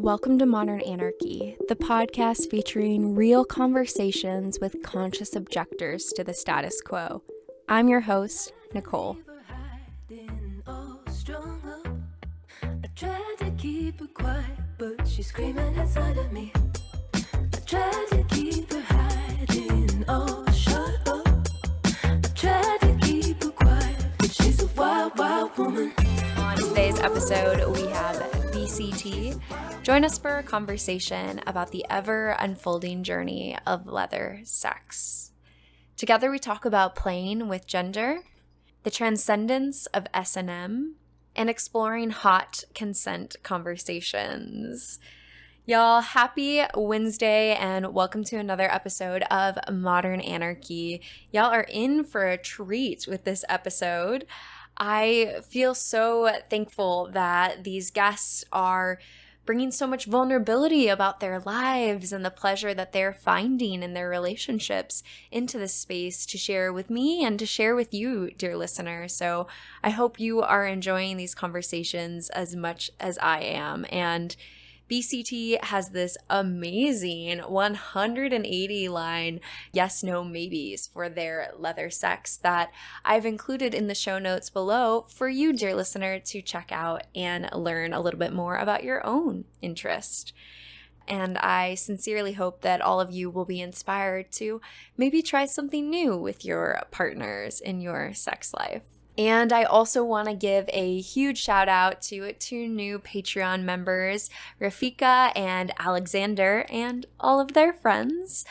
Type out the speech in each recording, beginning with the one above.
Welcome to Modern Anarchy, the podcast featuring real conversations with conscious objectors to the status quo. I'm your host, Nicole. I tried to keep her quiet, but she's screaming inside of me. I tried to keep her hiding, oh, shut up. I tried to keep her quiet, but she's a wild, wild woman. On today's episode, we have BCT. Join us for a conversation about the ever-unfolding journey of leather sex. Together we talk about playing with gender, the transcendence of S&M, and exploring hot consent conversations. Y'all, happy Wednesday and welcome to another episode of Modern Anarchy. Y'all are in for a treat with this episode. I feel so thankful that these guests are bringing so much vulnerability about their lives and the pleasure that they're finding in their relationships into this space to share with me and to share with you, dear listener. So I hope you are enjoying these conversations as much as I am. And BCT has this amazing 180 line yes, no, maybes for their leather sex that I've included in the show notes below for you, dear listener, to check out and learn a little bit more about your own interest. And I sincerely hope that all of you will be inspired to maybe try something new with your partners in your sex life. And I also want to give a huge shout out to two new Patreon members, Rafika and Alexander, and all of their friends.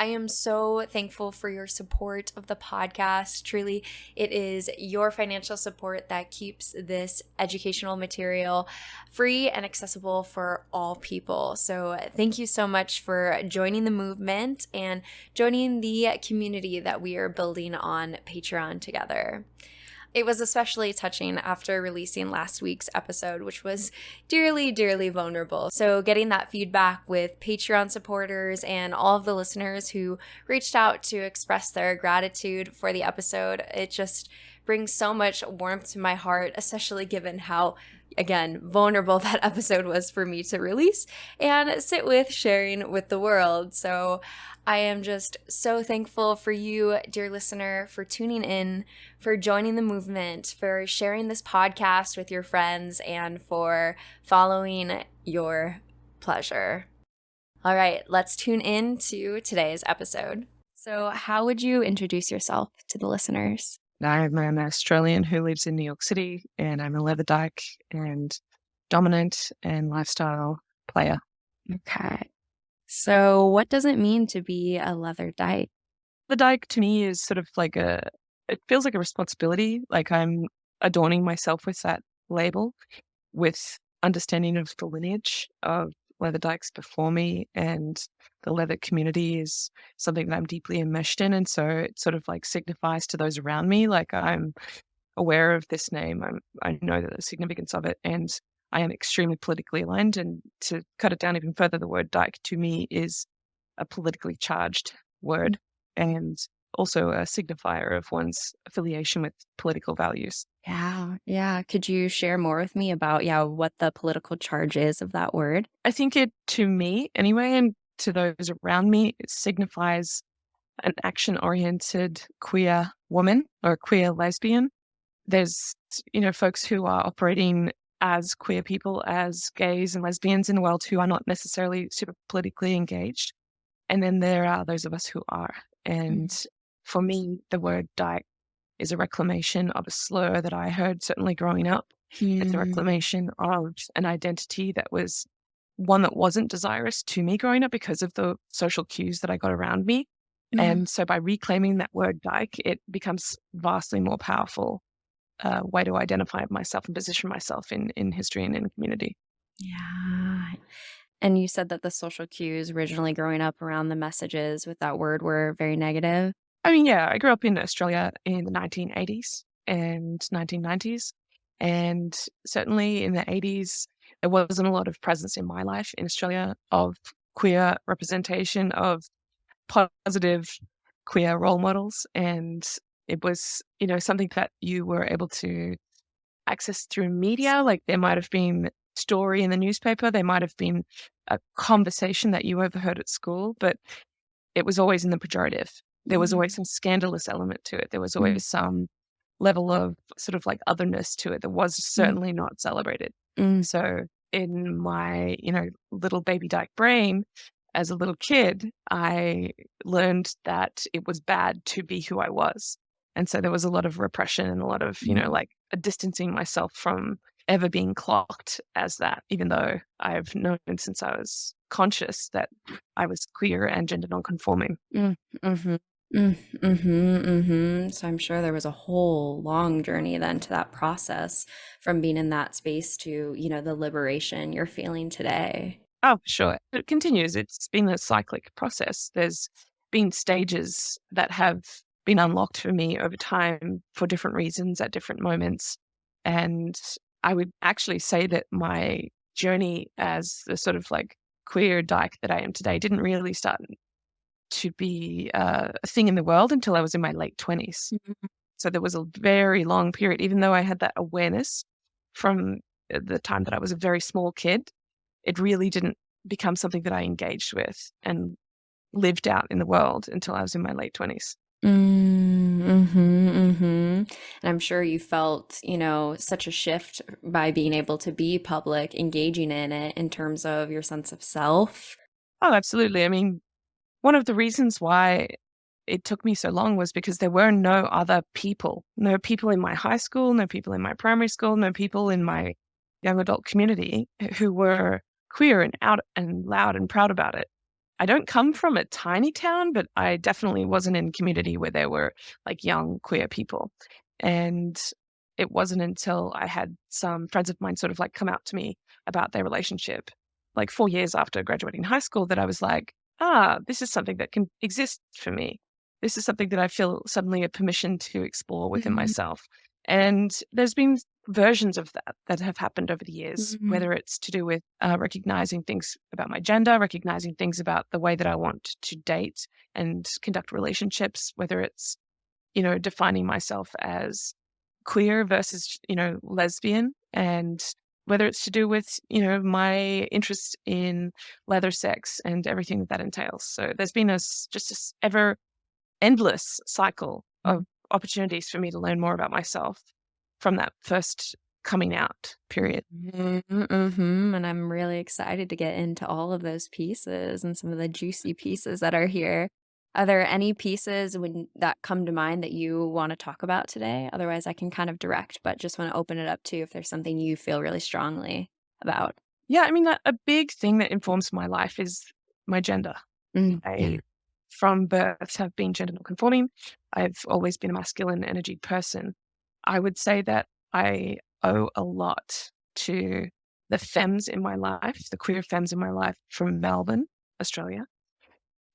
I am so thankful for your support of the podcast. Truly, it is your financial support that keeps this educational material free and accessible for all people. So thank you so much for joining the movement and joining the community that we are building on Patreon together. It was especially touching after releasing last week's episode, which was dearly, dearly vulnerable. So getting that feedback with Patreon supporters and all of the listeners who reached out to express their gratitude for the episode, it just brings so much warmth to my heart, especially given how, again, vulnerable that episode was for me to release and sit with sharing with the world. So I am just so thankful for you, dear listener, for tuning in, for joining the movement, for sharing this podcast with your friends, and for following your pleasure. All right, let's tune in to today's episode. So how would you introduce yourself to the listeners? I'm an Australian who lives in New York City, and I'm a leatherdyke and dominant and lifestyle player. Okay. So what does it mean to be a leatherdyke? The dyke to me is sort of like it feels like a responsibility. Like I'm adorning myself with that label, with understanding of the lineage of leatherdykes before me, and the leather community is something that I'm deeply enmeshed in. And so it sort of like signifies to those around me, like I'm aware of this name. I know the significance of it, and I am extremely politically aligned. And to cut it down even further, the word dyke to me is a politically charged word and also a signifier of one's affiliation with political values. Yeah. Could you share more with me about, what the political charge is of that word? I think it, to me anyway, and to those around me, it signifies an action-oriented queer woman or queer lesbian. There's, folks who are operating as queer people, as gays and lesbians in the world who are not necessarily super politically engaged. And then there are those of us who are. And for me, the word dyke is a reclamation of a slur that I heard certainly growing up. It's a reclamation of an identity that was one that wasn't desirous to me growing up because of the social cues that I got around me. And so by reclaiming that word dyke, it becomes vastly more powerful way to identify myself and position myself in history and in community. Yeah. And you said that the social cues originally growing up around the messages with that word were very negative. I mean, yeah, I grew up in Australia in the 1980s and 1990s. And certainly in the 80s, there wasn't a lot of presence in my life in Australia of queer representation, of positive queer role models. And it was, something that you were able to access through media. Like there might have been story in the newspaper. They might have been a conversation that you overheard at school, but it was always in the pejorative. There was always some scandalous element to it. There was always some level of sort of like otherness to it that was certainly not celebrated. So in my, little baby dyke brain, as a little kid, I learned that it was bad to be who I was. And so there was a lot of repression and a lot of, like a distancing myself from ever being clocked as that, even though I've known since I was conscious that I was queer and gender nonconforming. So I'm sure there was a whole long journey then to that process from being in that space to, the liberation you're feeling today. Oh, for sure. It continues. It's been a cyclic process. There's been stages that have been unlocked for me over time for different reasons at different moments. And I would actually say that my journey as the sort of like queer dyke that I am today didn't really start to be a thing in the world until I was in my late 20s. So there was a very long period, even though I had that awareness from the time that I was a very small kid, it really didn't become something that I engaged with and lived out in the world until I was in my late 20s. And I'm sure you felt, such a shift by being able to be public, engaging in it in terms of your sense of self. Oh, absolutely. I mean, one of the reasons why it took me so long was because there were no other people, no people in my high school, no people in my primary school, no people in my young adult community who were queer and out and loud and proud about it. I don't come from a tiny town, but I definitely wasn't in a community where there were like young queer people. And it wasn't until I had some friends of mine sort of like come out to me about their relationship, like 4 years after graduating high school, that I was like, this is something that can exist for me. This is something that I feel suddenly a permission to explore within myself. And there's been versions of that have happened over the years, whether it's to do with recognizing things about my gender, recognizing things about the way that I want to date and conduct relationships, whether it's, defining myself as queer versus, lesbian, and whether it's to do with, my interest in leather sex and everything that entails. So there's been just this ever endless cycle of opportunities for me to learn more about myself from that first coming out period. And I'm really excited to get into all of those pieces and some of the juicy pieces that are here. Are there any pieces that come to mind that you want to talk about today? Otherwise, I can kind of direct, but just want to open it up to if there's something you feel really strongly about. Yeah, I mean, a big thing that informs my life is my gender. I, from birth, have been gender nonconforming. I've always been a masculine energy person. I would say that I owe a lot to the femmes in my life, the queer femmes in my life from Melbourne, Australia,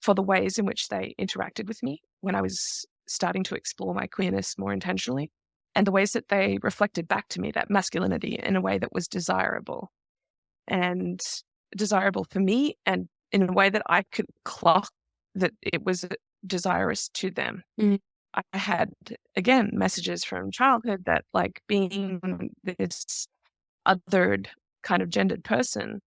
for the ways in which they interacted with me when I was starting to explore my queerness more intentionally, and the ways that they reflected back to me that masculinity in a way that was desirable for me, and in a way that I could clock that it was desirous to them. I had, again, messages from childhood that like being this othered kind of gendered person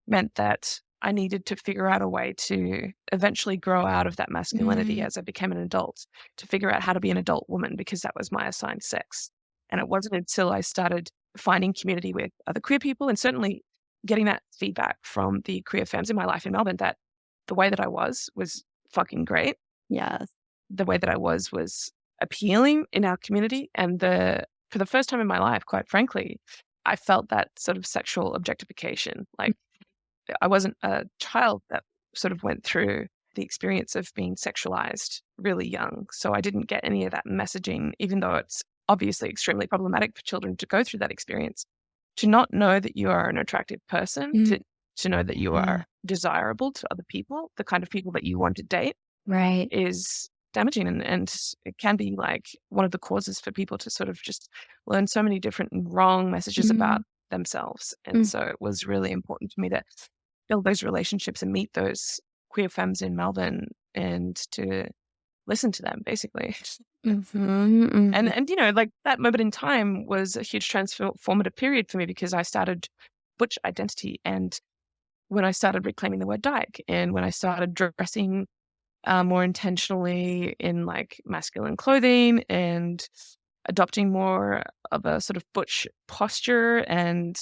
meant that I needed to figure out a way to eventually grow out of that masculinity as I became an adult, to figure out how to be an adult woman, because that was my assigned sex. And it wasn't until I started finding community with other queer people and certainly getting that feedback from the queer femmes in my life in Melbourne that the way that I was fucking great. Yes. The way that I was appealing in our community. And for the first time in my life, quite frankly, I felt that sort of sexual objectification. Like I wasn't a child that sort of went through the experience of being sexualized really young. So I didn't get any of that messaging, even though it's obviously extremely problematic for children to go through that experience. To not know that you are an attractive person, to know that you are desirable to other people, the kind of people that you want to date, right, is damaging. And it can be like one of the causes for people to sort of just learn so many different wrong messages about themselves. And so it was really important for me to build those relationships and meet those queer femmes in Melbourne and to listen to them, basically. And like that moment in time was a huge transformative period for me, because I started butch identity. And when I started reclaiming the word dyke, and when I started dressing more intentionally in like masculine clothing and adopting more of a sort of butch posture, and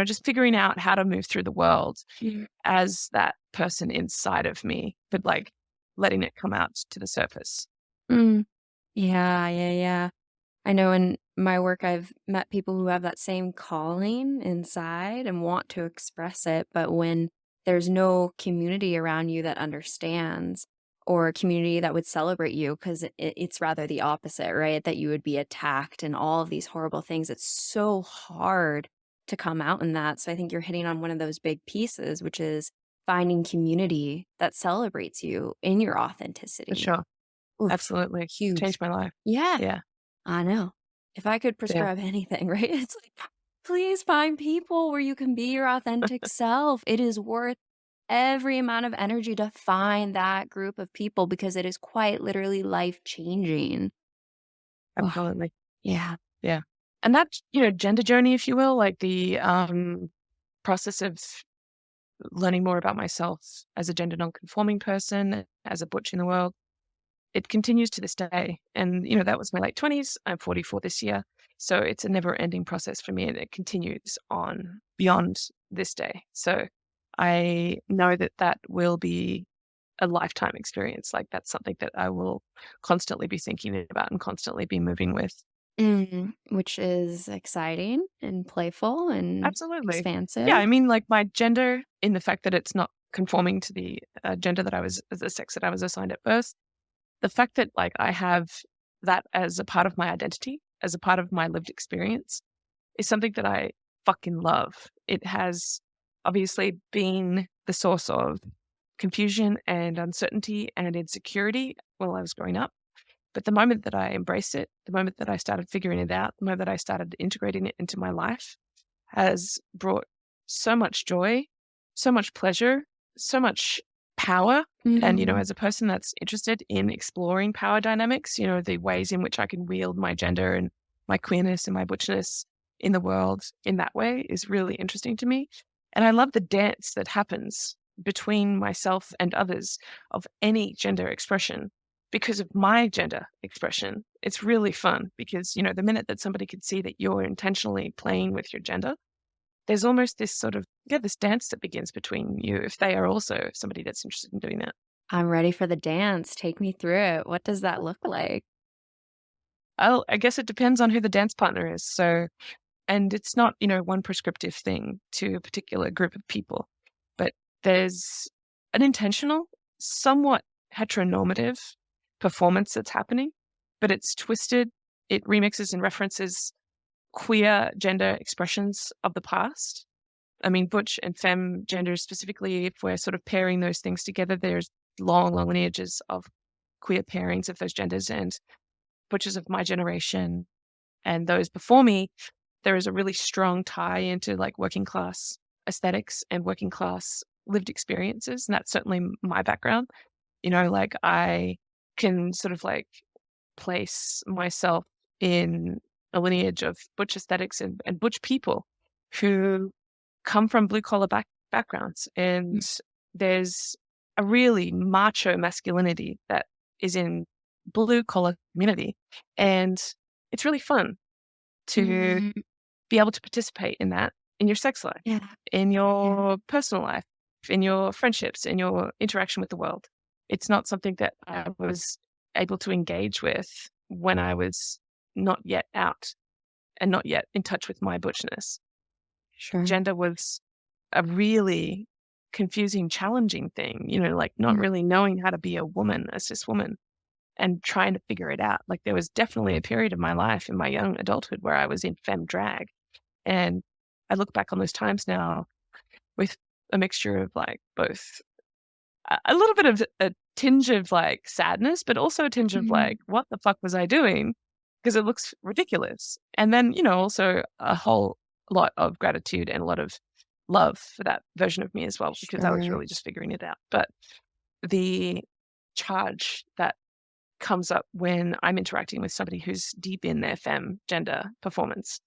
just figuring out how to move through the world as that person inside of me, but like letting it come out to the surface. Mm. Yeah, yeah, yeah. I know in my work, I've met people who have that same calling inside and want to express it. But when there's no community around you that understands, or a community that would celebrate you, because it's rather the opposite, right? That you would be attacked and all of these horrible things. It's so hard to come out in that. So I think you're hitting on one of those big pieces, which is finding community that celebrates you in your For authenticity. sure. Oof, Absolutely. huge. Changed my life. Yeah. Yeah. I know. If I could Yeah. prescribe anything, right? It's like, please find people where you can be your authentic self. It is worth every amount of energy to find that group of people because it is quite literally life changing. Oh, Absolutely. yeah. Yeah. And that, gender journey, if you will, like the process of learning more about myself as a gender non-conforming person, as a butch in the world, it continues to this day. And, that was my late 20s. I'm 44 this year. So it's a never ending process for me, and it continues on beyond this day. So I know that that will be a lifetime experience. Like that's something that I will constantly be thinking about and constantly be moving with. Which is exciting and playful and Absolutely. expansive. Yeah. I mean, like my gender, in the fact that it's not conforming to the gender that the sex that I was assigned at birth, the fact that like I have that as a part of my identity, as a part of my lived experience, is something that I fucking love. It has obviously been the source of confusion and uncertainty and insecurity while I was growing up. But the moment that I embraced it, the moment that I started figuring it out, the moment that I started integrating it into my life has brought so much joy, so much pleasure, so much power. And, Mhm. as a person that's interested in exploring power dynamics, the ways in which I can wield my gender and my queerness and my butchness in the world in that way is really interesting to me. And I love the dance that happens between myself and others of any gender expression because of my gender expression. It's really fun because, the minute that somebody can see that you're intentionally playing with your gender, there's almost this sort of, this dance that begins between you if they are also somebody that's interested in doing that. I'm ready for the dance. Take me through it. What does that look like? I guess it depends on who the dance partner is. So, and it's not, one prescriptive thing to a particular group of people, but there's an intentional, somewhat heteronormative performance that's happening, but it's twisted. It remixes and references queer gender expressions of the past. I mean, butch and femme genders specifically, if we're sort of pairing those things together, there's long, long lineages of queer pairings of those genders, and butchers of my generation and those before me, there is a really strong tie into like working class aesthetics and working class lived experiences. And that's certainly my background. Like I can sort of like place myself in a lineage of butch aesthetics and butch people who come from blue collar backgrounds. And there's a really macho masculinity that is in blue collar community. And it's really fun to Mhm. be able to participate in that in your sex life, Yeah. in Yeah. your personal life, in your friendships, in your interaction with the world. It's not something that I was able to engage with when I was not yet out and not yet in touch with my butchness. Sure. Gender was a really confusing, challenging thing, like not Mm. really knowing how to be a woman, a cis woman, and trying to figure it out. Like there was definitely a period of my life in my young adulthood where I was in femme drag. And I look back on those times now with a mixture of like both a little bit of a tinge of like sadness, but also a tinge of Mhm. like, what the fuck was I doing? Because it looks ridiculous. And then, also a whole lot of gratitude and a lot of love for that version of me as well, because I was Sure. really just figuring it out. But the charge that comes up when I'm interacting with somebody who's deep in their femme gender performance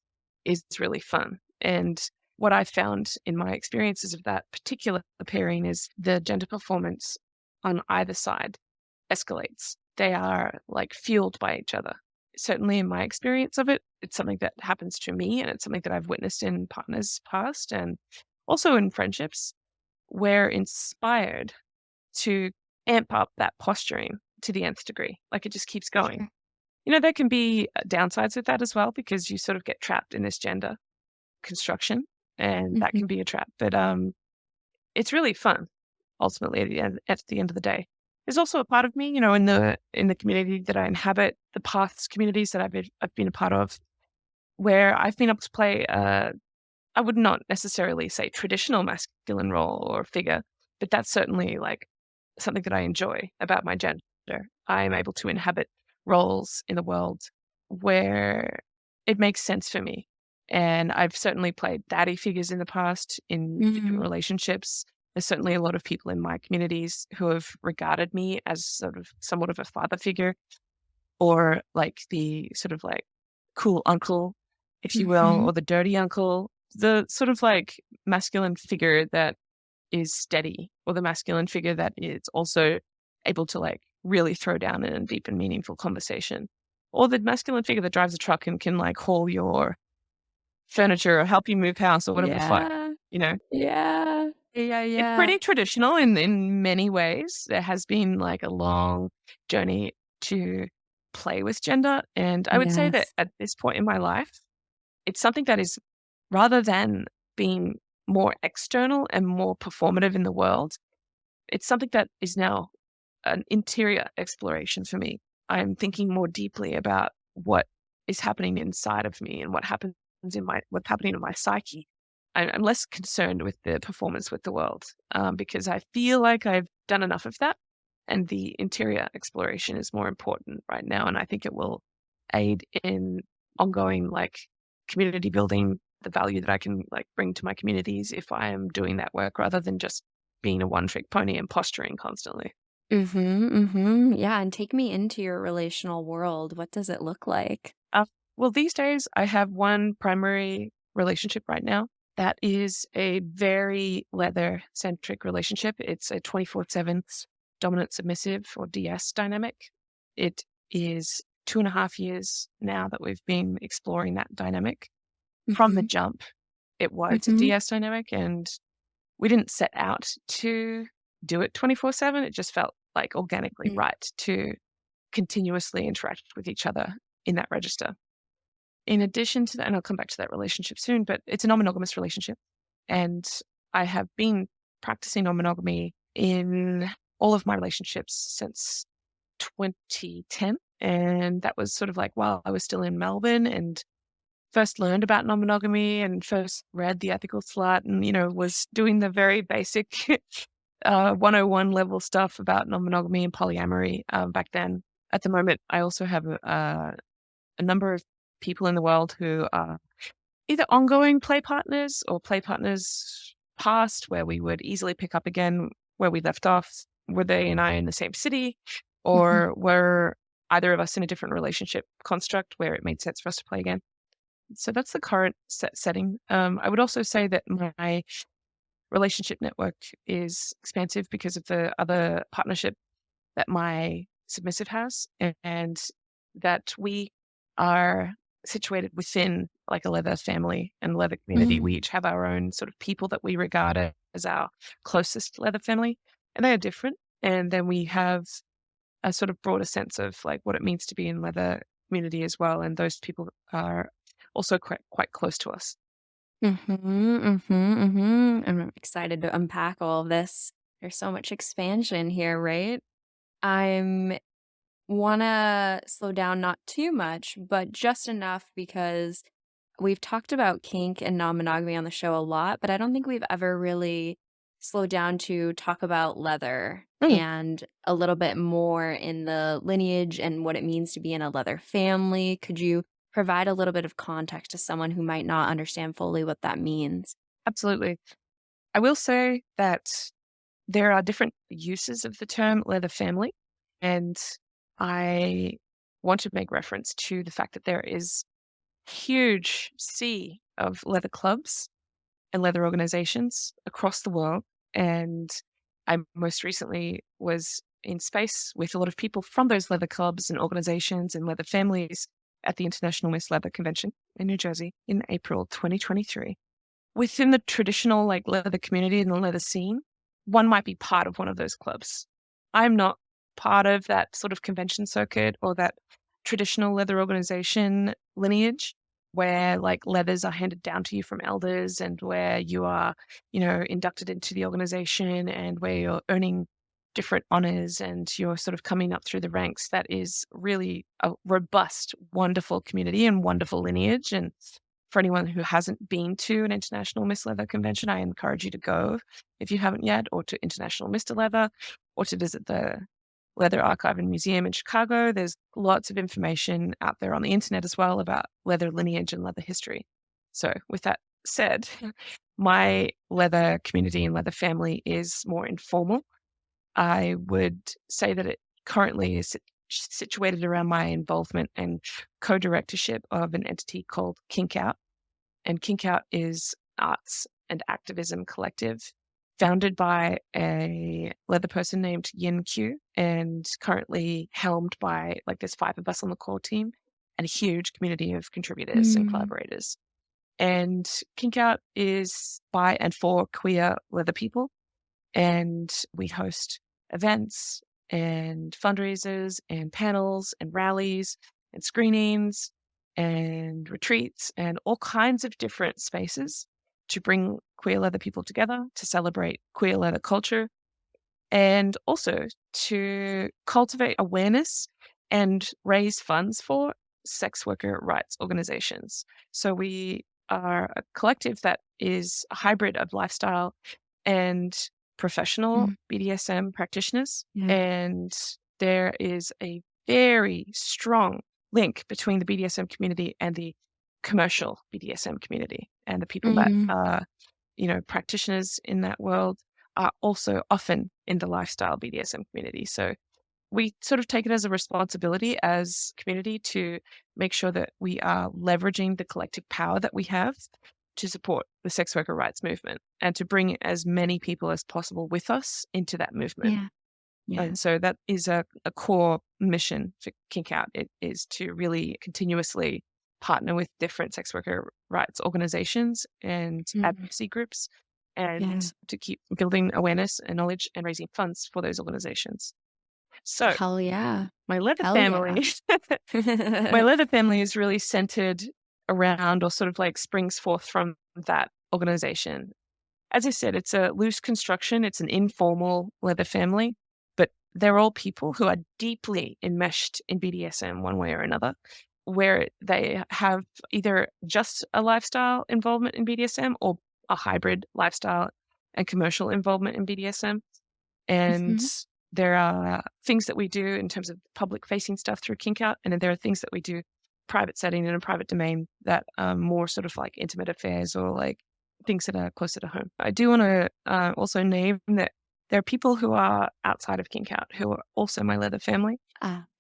is really fun. And what I found in my experiences of that particular pairing is the gender performance on either side escalates. They are like fueled by each other. Certainly in my experience of it, it's something that happens to me, and it's something that I've witnessed in partners past and also in friendships. We're inspired to amp up that posturing to the nth degree. Like it just keeps going. There can be downsides with that as well, because you sort of get trapped in this gender construction, and that can be a trap. But it's really fun ultimately at the end of the day. There's also a part of me, in the community that I inhabit, the paths communities that I've been a part of, where I've been able to play I would not necessarily say traditional masculine role or figure, but that's certainly like something that I enjoy about my gender. I am able to inhabit roles in the world where it makes sense for me. And I've certainly played daddy figures in the past in different relationships. There's certainly a lot of people in my communities who have regarded me as somewhat of a father figure, or like the sort of like cool uncle, if you will, or the dirty uncle, the sort of like masculine figure that is steady, or the masculine figure that is also able to like really throw down in a deep and meaningful conversation, or the masculine figure that drives a truck and can like haul your furniture or help you move house or whatever the fuck, you know? Yeah. Yeah. It's Yeah. pretty traditional in many ways. There has been like a long journey to play with gender. And I would say that Yes. at this point in my life, it's something that is, rather than being more external and more performative in the world, it's something that is now an interior exploration for me. I'm thinking more deeply about what is happening inside of me and what's happening in my psyche. I'm less concerned with the performance with the world, because I feel like I've done enough of that, and the interior exploration is more important right now. And I think it will aid in ongoing like community building, the value that I can like bring to my communities if I am doing that work rather than just being a one-trick pony and posturing constantly. Yeah, and take me into your relational world. What does it look like? Uh, well, these days I have one primary relationship right now. That is a very leather centric relationship. It's a 24/7 dominant submissive or DS dynamic. It is 2.5 years now that we've been exploring that dynamic. From the jump, it was a DS dynamic, and we didn't set out to do it 24/7. It just felt like organically right to continuously interact with each other in that register. In addition to that, and I'll come back to that relationship soon, but it's a non-monogamous relationship. And I have been practicing non-monogamy in all of my relationships since 2010. And that was sort of like while I was still in Melbourne and first learned about non-monogamy and first read The Ethical Slut and, was doing the very basic 101 level stuff about non-monogamy and polyamory back then. At the moment, I also have a number of people in the world who are either ongoing play partners or play partners past, where we would easily pick up again where we left off. Were they and I in the same city, or were either of us in a different relationship construct where it made sense for us to play again? So that's the current setting. I would also say that my relationship network is expansive because of the other partnership that my submissive has, and that we are situated within like a leather family and leather community. We each have our own sort of people that we regard as our closest leather family, and they are different. And then we have a sort of broader sense of like what it means to be in leather community as well. And those people are also quite close to us. I'm excited to unpack all of this. There's so much expansion here, right? I'm wanna slow down not too much, but just enough because we've talked about kink and non-monogamy on the show a lot, but I don't think we've ever really slowed down to talk about leather Mm, and a little bit more in the lineage and what it means to be in a leather family. Could you provide a little bit of context to someone who might not understand fully what that means? absolutely. I will say that there are different uses of the term leather family, and I want to make reference to the fact that there is huge sea of leather clubs and leather organizations across the world. And I most recently was in space with a lot of people from those leather clubs and organizations and leather families at the International Miss Leather Convention in New Jersey in April 2023. Within the traditional like leather community and the leather scene, one might be part of one of those clubs. I'm not part of that sort of convention circuit or that traditional leather organization lineage where like leathers are handed down to you from elders and where you are, inducted into the organization and where you're earning different honors and you're sort of coming up through the ranks. That is really a robust, wonderful community and wonderful lineage. And for anyone who hasn't been to an International Miss Leather convention, I encourage you to go if you haven't yet, or to International Mr. Leather, or to visit the Leather Archive and Museum in Chicago. There's lots of information out there on the internet as well about leather lineage and leather history. So with that said, my leather community and leather family is more informal. I would say that it currently is situated around my involvement and co-directorship of an entity called Kink Out. And Kink Out is arts and activism collective founded by a leather person named Yin Q and currently helmed by like there's 5 of us on the core team and a huge community of contributors and collaborators. And Kink Out is by and for queer leather people. And we host events and fundraisers and panels and rallies and screenings and retreats and all kinds of different spaces to bring queer leather people together, to celebrate queer leather culture, and also to cultivate awareness and raise funds for sex worker rights organizations. So we are a collective that is a hybrid of lifestyle and professional BDSM practitioners. And there is a very strong link between the BDSM community and the commercial BDSM community. And the people that are, practitioners in that world are also often in the lifestyle BDSM community. So we sort of take it as a responsibility as community to make sure that we are leveraging the collective power that we have to support the sex worker rights movement and to bring as many people as possible with us into that movement. And so that is a core mission for Kink Out. It is to really continuously partner with different sex worker rights organizations and advocacy groups and to keep building awareness and knowledge and raising funds for those organizations. So Hell yeah. my leather family, my leather family is really centered around or sort of like springs forth from that organization. As I said, it's a loose construction. It's an informal leather family, but they're all people who are deeply enmeshed in BDSM one way or another, where they have either just a lifestyle involvement in BDSM or a hybrid lifestyle and commercial involvement in BDSM. And there are things that we do in terms of public facing stuff through Kink Out. And then there are things that we do private setting in a private domain that are more sort of like intimate affairs or like things that are closer to home. I do want to also name that there are people who are outside of Kink Out who are also my leather family.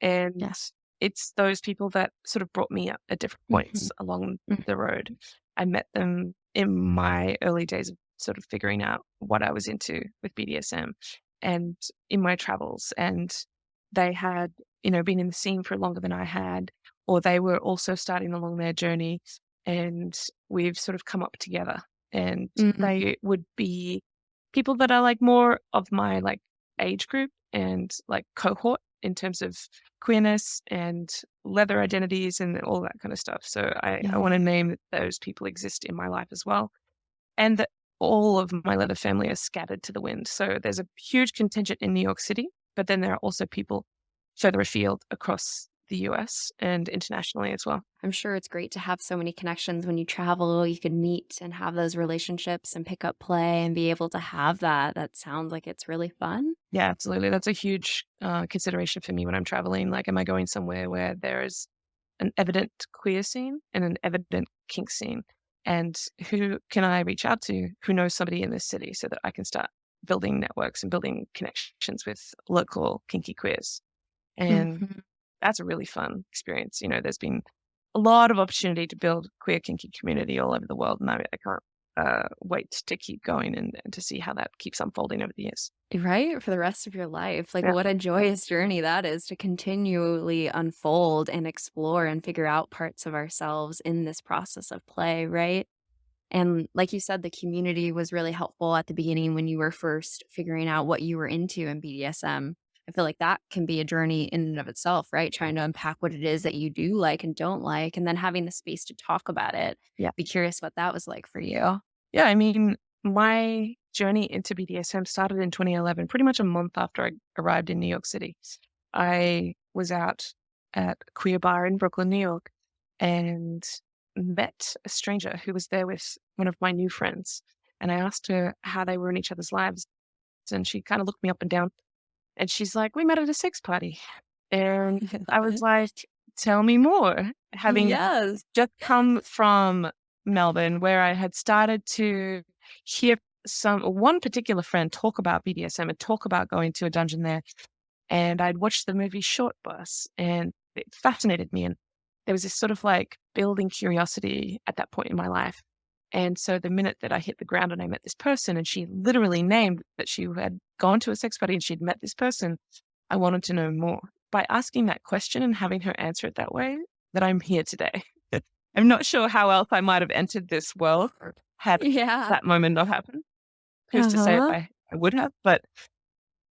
And it's those people that sort of brought me up at different points along the road. I met them in my early days of sort of figuring out what I was into with BDSM and in my travels. And they had, been in the scene for longer than I had, or they were also starting along their journey. And we've sort of come up together. And they would be people that are like more of my like age group and like cohort in terms of queerness and leather identities and all that kind of stuff. So I want to name that those people exist in my life as well. And that all of my leather family are scattered to the wind. So there's a huge contingent in New York City, but then there are also people further afield across the US and internationally as well. I'm sure it's great to have so many connections when you travel. You can meet and have those relationships and pick up play and be able to have that. That sounds like it's really fun. Yeah, absolutely. That's a huge consideration for me when I'm traveling. Like, am I going somewhere where there is an evident queer scene and an evident kink scene? And who can I reach out to who knows somebody in this city so that I can start building networks and building connections with local kinky queers? And that's a really fun experience. There's been a lot of opportunity to build queer kinky community all over the world. And I can't wait to keep going and to see how that keeps unfolding over the years. Right? For the rest of your life. Like, Yeah. what a joyous journey that is to continually unfold and explore and figure out parts of ourselves in this process of play, right? And like you said, the community was really helpful at the beginning when you were first figuring out what you were into in BDSM. I feel like that can be a journey in and of itself, right? Trying to unpack what it is that you do like and don't like, and then having the space to talk about it. Yeah. Be curious what that was like for you. Yeah, I mean, my journey into BDSM started in 2011, pretty much a month after I arrived in New York City. I was out at a queer bar in Brooklyn, New York, and met a stranger who was there with one of my new friends. And I asked her how they were in each other's lives. And she kind of looked me up and down. And she's like, "We met at a sex party." And I was like, "Tell me more." Having Yes. just come from Melbourne, where I had started to hear one particular friend talk about BDSM and talk about going to a dungeon there. And I'd watched the movie Short Bus, and it fascinated me. And there was this sort of like building curiosity at that point in my life. And so the minute that I hit the ground and I met this person, and she literally named that she had gone to a sex party and she'd met this person, I wanted to know more. By asking that question and having her answer it that way, that I'm here today. I'm not sure how else I might have entered this world had Yeah. that moment not happened. Who's to say if Uh-huh. I would have, but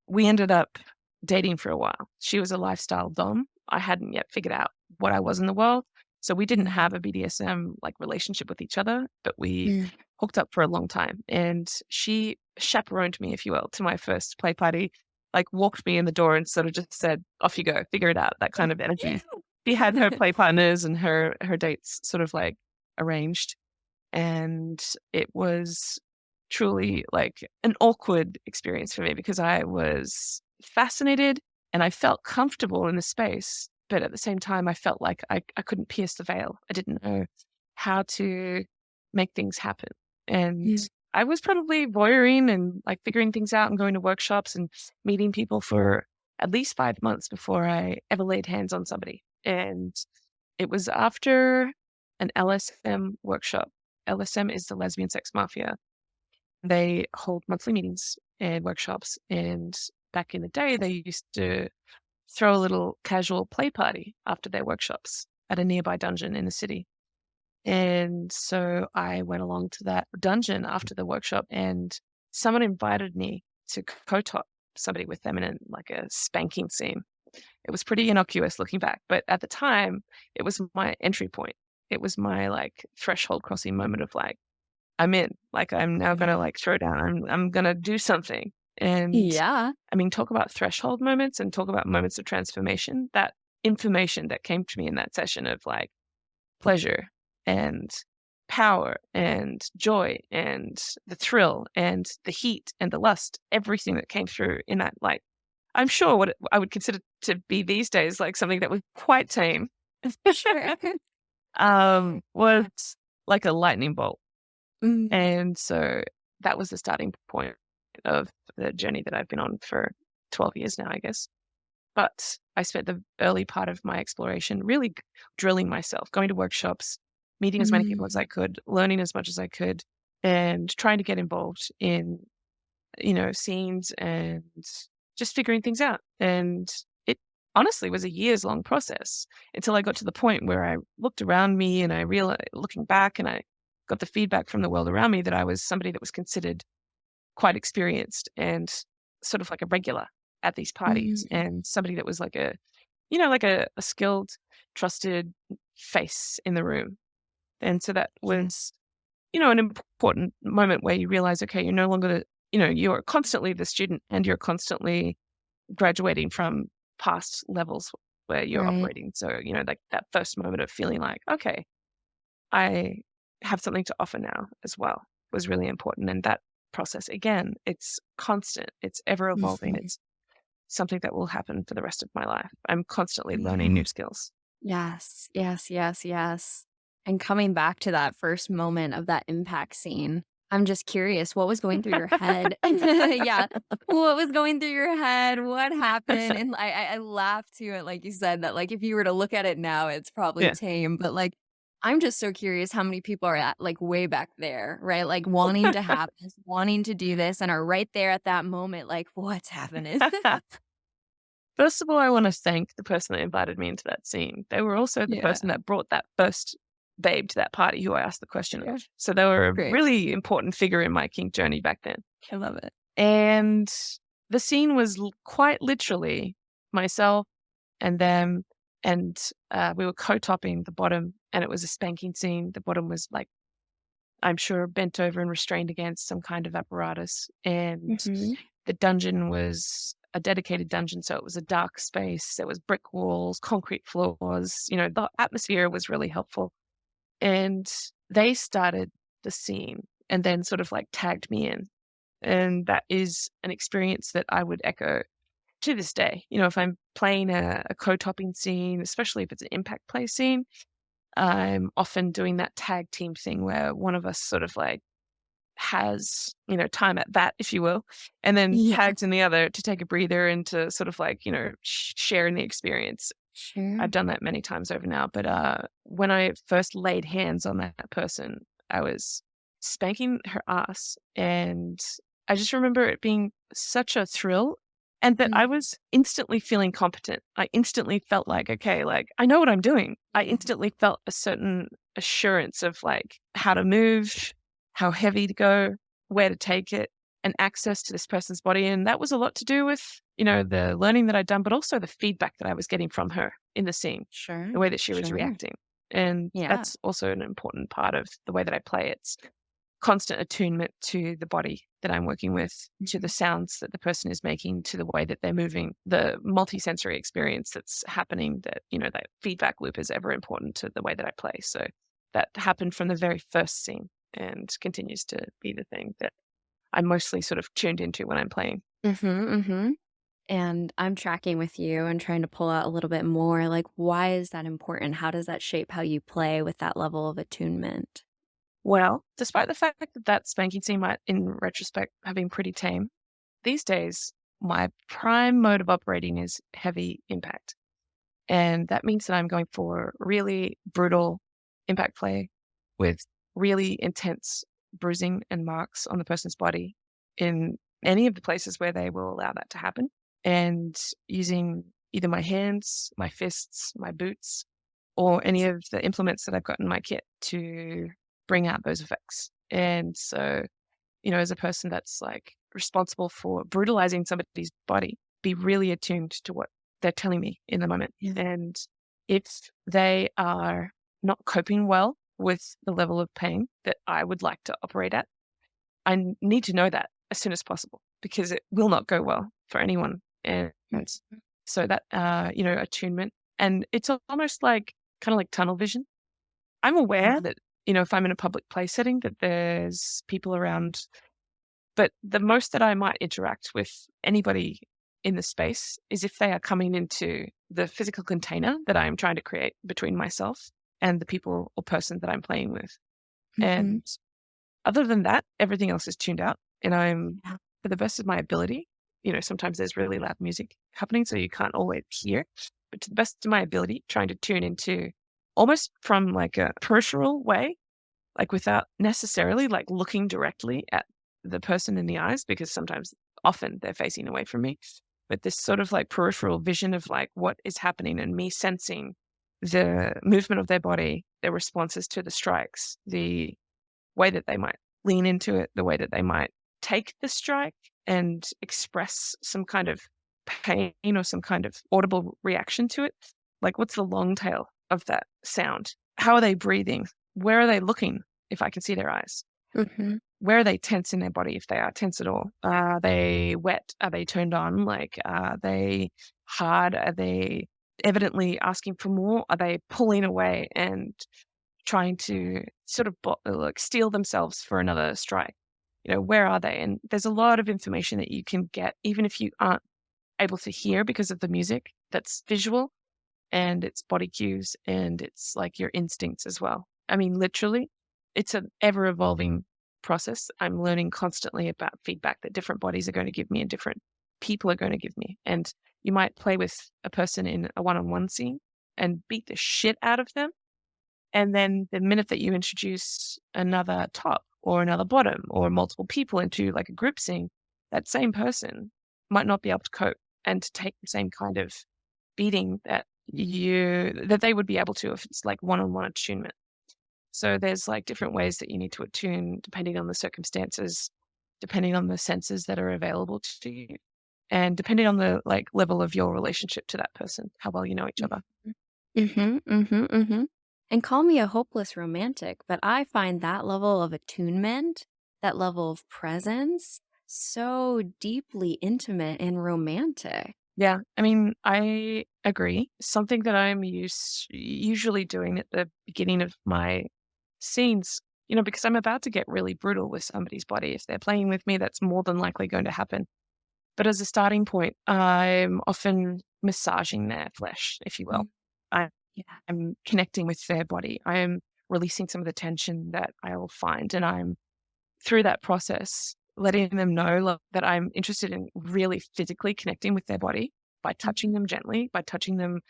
we ended up dating for a while. She was a lifestyle dom. I hadn't yet figured out what I was in the world. So we didn't have a BDSM like relationship with each other, but we Mm. hooked up for a long time. And she chaperoned me, if you will, to my first play party, like walked me in the door and sort of just said, "Off you go, figure it out," that kind of energy. She had her play partners and her dates sort of like arranged. And it was truly like an awkward experience for me because I was fascinated and I felt comfortable in the space. But at the same time, I felt like I couldn't pierce the veil. I didn't know how to make things happen. And Yeah. I was probably voyeuring and like figuring things out and going to workshops and meeting people for at least 5 months before I ever laid hands on somebody. And it was after an LSM workshop. LSM is the Lesbian Sex Mafia. They hold monthly meetings and workshops. And back in the day, they used to throw a little casual play party after their workshops at a nearby dungeon in the city. And so I went along to that dungeon after the workshop, and someone invited me to co-top somebody with them in like a spanking scene. It was pretty innocuous looking back, but at the time, it was my entry point. It was my like threshold crossing moment of like, I'm in. Like I'm now gonna like throw down. I'm gonna do something. And Yeah. I mean, talk about threshold moments and talk about moments of transformation. That information that came to me in that session of like pleasure and power and joy and the thrill and the heat and the lust, everything that came through in that, like, I'm sure what I would consider to be these days like something that was quite tame, Sure. was like a lightning bolt. Mm. And so that was the starting point of the journey that I've been on for 12 years now, I guess. But I spent the early part of my exploration really drilling myself, going to workshops, meeting as many people as I could, learning as much as I could, and trying to get involved in, scenes and just figuring things out. And it honestly was a years long process until I got to the point where I looked around me and I realized, looking back, and I got the feedback from the world around me that I was somebody that was considered quite experienced and sort of like a regular at these parties, and somebody that was like a skilled, trusted face in the room. And so that was, an important moment where you realize, okay, you're no longer you're constantly the student and you're constantly graduating from past levels where you're Right. operating. So, like that first moment of feeling like, okay, I have something to offer now as well was really important. And that process, again, it's constant, it's ever evolving. It's something that will happen for the rest of my life. I'm constantly learning new skills. Yes, yes, yes, yes. And coming back to that first moment of that impact scene, I'm just curious, what was going through your head? Yeah. What was going through your head? What happened? And I laugh too at, like you said, that like if you were to look at it now, it's probably Yeah. tame, but like I'm just so curious how many people are at like way back there, right? Like wanting to have this, wanting to do this, and are right there at that moment, like, what's happening? First of all, I want to thank the person that invited me into that scene. They were also the Yeah. person that brought that first babe to that party who I asked the question Yeah. of. So they were a Great. really important figure in my kink journey back then. I love it. And the scene was quite literally myself and them, and we were co-topping the bottom, and it was a spanking scene. The bottom was like, I'm sure, bent over and restrained against some kind of apparatus. And Mhm. the dungeon was a dedicated dungeon, so it was a dark space. There was brick walls, concrete floors. You know, the atmosphere was really helpful. And they started the scene and then sort of like tagged me in. And that is an experience that I would echo to this day. You know, if I'm playing a co-topping scene, especially if it's an impact play scene, I'm often doing that tag team thing where one of us sort of like has, you know, time at bat, if you will, and then Yeah. tags in the other to take a breather and to sort of like, you know, share in the experience. Sure. I've done that many times over now. But when I first laid hands on that person, I was spanking her ass. And I just remember it being such a thrill, and that I was instantly feeling competent. I instantly felt like, okay, like I know what I'm doing. I instantly felt a certain assurance of like how to move, how heavy to go, where to take it, and access to this person's body. And that was a lot to do with, you know, the learning that I'd done, but also the feedback that I was getting from her in the scene, Sure. the way that she was Sure. reacting. And Yeah. that's also an important part of the way that I play. It's constant attunement to the body that I'm working with, to the sounds that the person is making, to the way that they're moving, the multisensory experience that's happening. That, you know, that feedback loop is ever important to the way that I play. So that happened from the very first scene and continues to be the thing that I'm mostly sort of tuned into when I'm playing. And I'm tracking with you and trying to pull out a little bit more. Like, why is that important? How does that shape how you play with that level of attunement? Well, despite the fact that that spanking scene might, in retrospect, have been pretty tame, these days, my prime mode of operating is heavy impact. And that means that I'm going for really brutal impact play with really intense bruising and marks on the person's body in any of the places where they will allow that to happen. And using either my hands, my fists, my boots, or any of the implements that I've got in my kit to bring out those effects. And so, you know, as a person that's like responsible for brutalizing somebody's body, be really attuned to what they're telling me in the moment. Yeah. And if they are not coping well with the level of pain that I would like to operate at, I need to know that as soon as possible, because it will not go well for anyone. And so that, you know, attunement, and it's almost like kind of like tunnel vision. I'm aware that, you know, if I'm in a public place setting, that there's people around, but the most that I might interact with anybody in the space is if they are coming into the physical container that I'm trying to create between myself and the people or person that I'm playing with. And other than that, everything else is tuned out, and I'm, for the best of my ability, you know, sometimes there's really loud music happening, so you can't always hear, but to the best of my ability, trying to tune into almost from like a peripheral way, like without necessarily like looking directly at the person in the eyes, because often they're facing away from me, but this sort of like peripheral vision of like what is happening and me sensing the movement of their body, their responses to the strikes, the way that they might lean into it, the way that they might take the strike and express some kind of pain or some kind of audible reaction to it. Like, what's the long tail of that sound? How are they breathing? Where are they looking if I can see their eyes? Where are they tense in their body if they are tense at all? Are they wet? Are they turned on? Like, are they hard? Are they evidently asking for more? Are they pulling away and trying to sort of like steel themselves for another strike? You know, where are they? And there's a lot of information that you can get, even if you aren't able to hear because of the music that's visual, and it's body cues, and it's like your instincts as well. I mean, literally, it's an ever evolving process. I'm learning constantly about feedback that different bodies are going to give me and different people are going to give me. And you might play with a person in a one-on-one scene and beat the shit out of them. And then the minute that you introduce another top or another bottom or multiple people into like a group scene, that same person might not be able to cope and to take the same kind of beating that they would be able to if it's like one-on-one attunement. So there's like different ways that you need to attune depending on the circumstances, depending on the senses that are available to you, and depending on the like level of your relationship to that person, how well you know each other. Mm-hmm, mm-hmm, mm-hmm. And call me a hopeless romantic, but I find that level of attunement, that level of presence, so deeply intimate and romantic. Yeah, I mean, I agree. Something that I'm usually doing at the beginning of my scenes, because I'm about to get really brutal with somebody's body. If they're playing with me, that's more than likely going to happen. But as a starting point, I'm often massaging their flesh, if you will. I Yeah. am connecting with their body. I am releasing some of the tension that I'll find, and I'm through that process letting them know that I'm interested in really physically connecting with their body by touching them gently, by touching them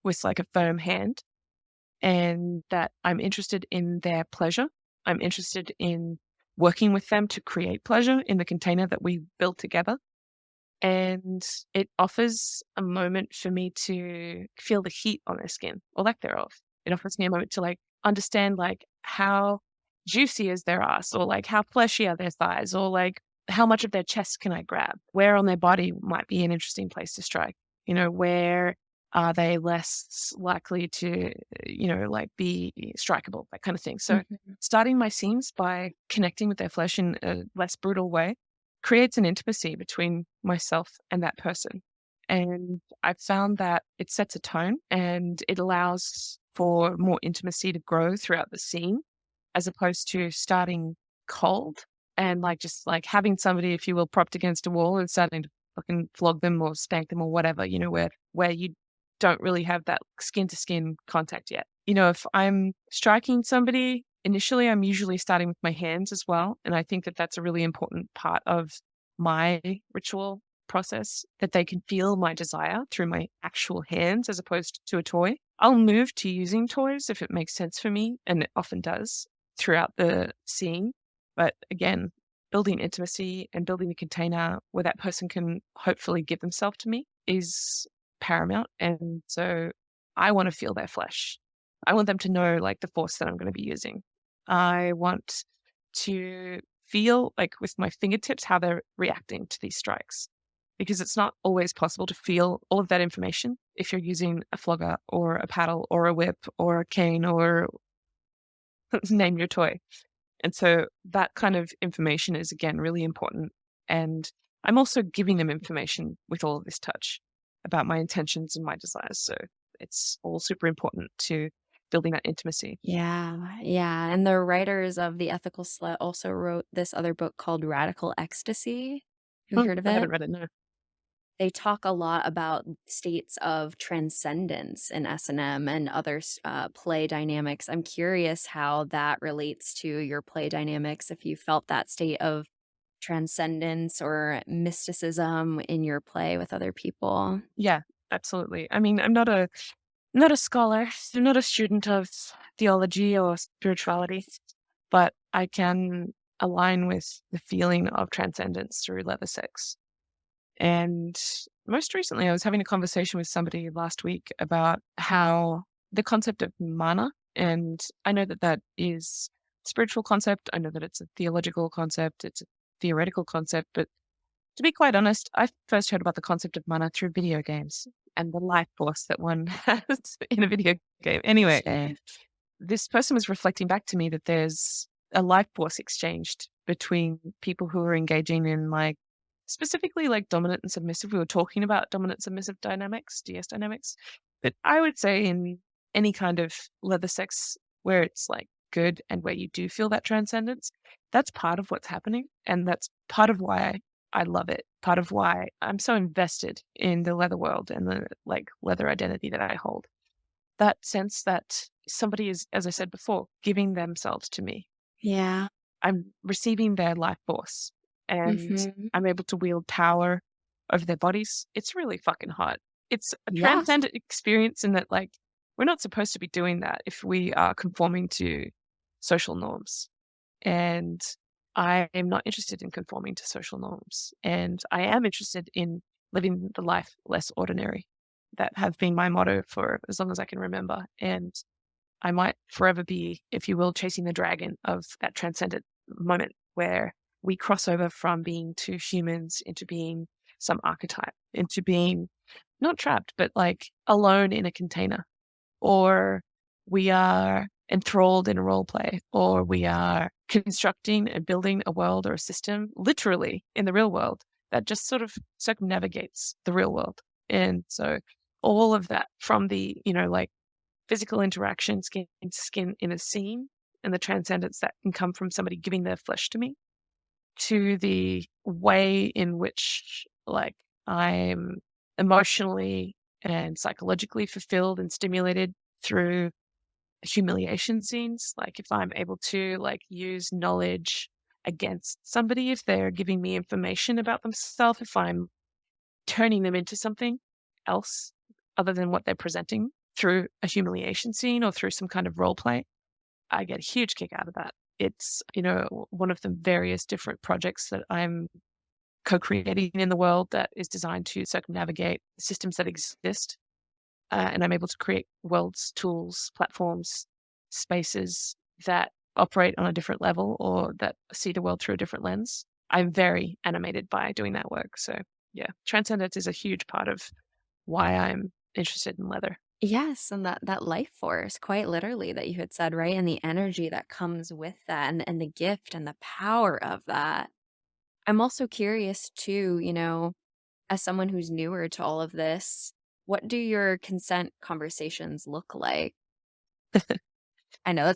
with like a firm hand, and that I'm interested in their pleasure. I'm interested in working with them to create pleasure in the container that we built together. And it offers a moment for me to feel the heat on their skin or lack thereof. It offers me a moment to like understand like how juicy is their ass, or like how fleshy are their thighs, or like how much of their chest can I grab? Where on their body might be an interesting place to strike? Where are they less likely to, like be strikeable, that kind of thing. So starting my scenes by connecting with their flesh in a less brutal way creates an intimacy between myself and that person. And I've found that it sets a tone and it allows for more intimacy to grow throughout the scene, as opposed to starting cold and like just like having somebody, if you will, propped against a wall and starting to fucking flog them or spank them or whatever, where you don't really have that skin to skin contact yet. If I'm striking somebody, initially, I'm usually starting with my hands as well. And I think that that's a really important part of my ritual process, that they can feel my desire through my actual hands as opposed to a toy. I'll move to using toys if it makes sense for me, and it often does throughout the scene. But again, building intimacy and building a container where that person can hopefully give themselves to me is paramount. And so I want to feel their flesh. I want them to know like the force that I'm going to be using. I want to feel like with my fingertips how they're reacting to these strikes, because it's not always possible to feel all of that information if you're using a flogger or a paddle or a whip or a cane or name your toy. And so that kind of information is, again, really important. And I'm also giving them information with all of this touch about my intentions and my desires. So it's all super important to building that intimacy. Yeah, yeah. And the writers of The Ethical Slut also wrote this other book called Radical Ecstasy. Have you heard of I it? haven't read it, no. They talk a lot about states of transcendence in S&M and other play dynamics. I'm curious how that relates to your play dynamics, if you felt that state of transcendence or mysticism in your play with other people. Yeah, absolutely. I mean, I'm not a scholar, I'm not a student of theology or spirituality, but I can align with the feeling of transcendence through leather sex. And most recently, I was having a conversation with somebody last week about how the concept of mana, and I know that that is a spiritual concept. I know that it's a theological concept. It's a theoretical concept. But to be quite honest, I first heard about the concept of mana through video games and the life force that one has in a video game. Anyway, Sure. this person was reflecting back to me that there's a life force exchanged between people who are engaging in like specifically like dominant and submissive. We were talking about dominant submissive dynamics, DS dynamics, but I would say in any kind of leather sex where it's like good and where you do feel that transcendence, that's part of what's happening. And that's part of why I love it. Part of why I'm so invested in the leather world and the like leather identity that I hold. That sense that somebody is, as I said before, giving themselves to me. Yeah. I'm receiving their life force and Mhm. I'm able to wield power over their bodies. It's really fucking hot. It's a Yeah. transcendent experience in that, like, we're not supposed to be doing that if we are conforming to social norms. And I am not interested in conforming to social norms. And I am interested in living the life less ordinary. That have been my motto for as long as I can remember. And I might forever be, if you will, chasing the dragon of that transcendent moment where we cross over from being two humans into being some archetype, into being not trapped, but like alone in a container, or we are enthralled in a role play, or we are constructing and building a world or a system literally in the real world that just sort of circumnavigates the real world. And so all of that from the, like physical interaction, skin to skin in a scene, and the transcendence that can come from somebody giving their flesh to me, to the way in which like I'm emotionally and psychologically fulfilled and stimulated through humiliation scenes. Like if I'm able to like use knowledge against somebody, if they're giving me information about themselves, if I'm turning them into something else other than what they're presenting through a humiliation scene or through some kind of role play, I get a huge kick out of that. It's, one of the various different projects that I'm co-creating in the world that is designed to circumnavigate systems that exist. And I'm able to create worlds, tools, platforms, spaces that operate on a different level or that see the world through a different lens. I'm very animated by doing that work. So yeah, transcendence is a huge part of why I'm interested in leather. Yes, and that life force, quite literally, that you had said, right? And the energy that comes with that, and the gift and the power of that. I'm also curious too, as someone who's newer to all of this, what do your consent conversations look like? I know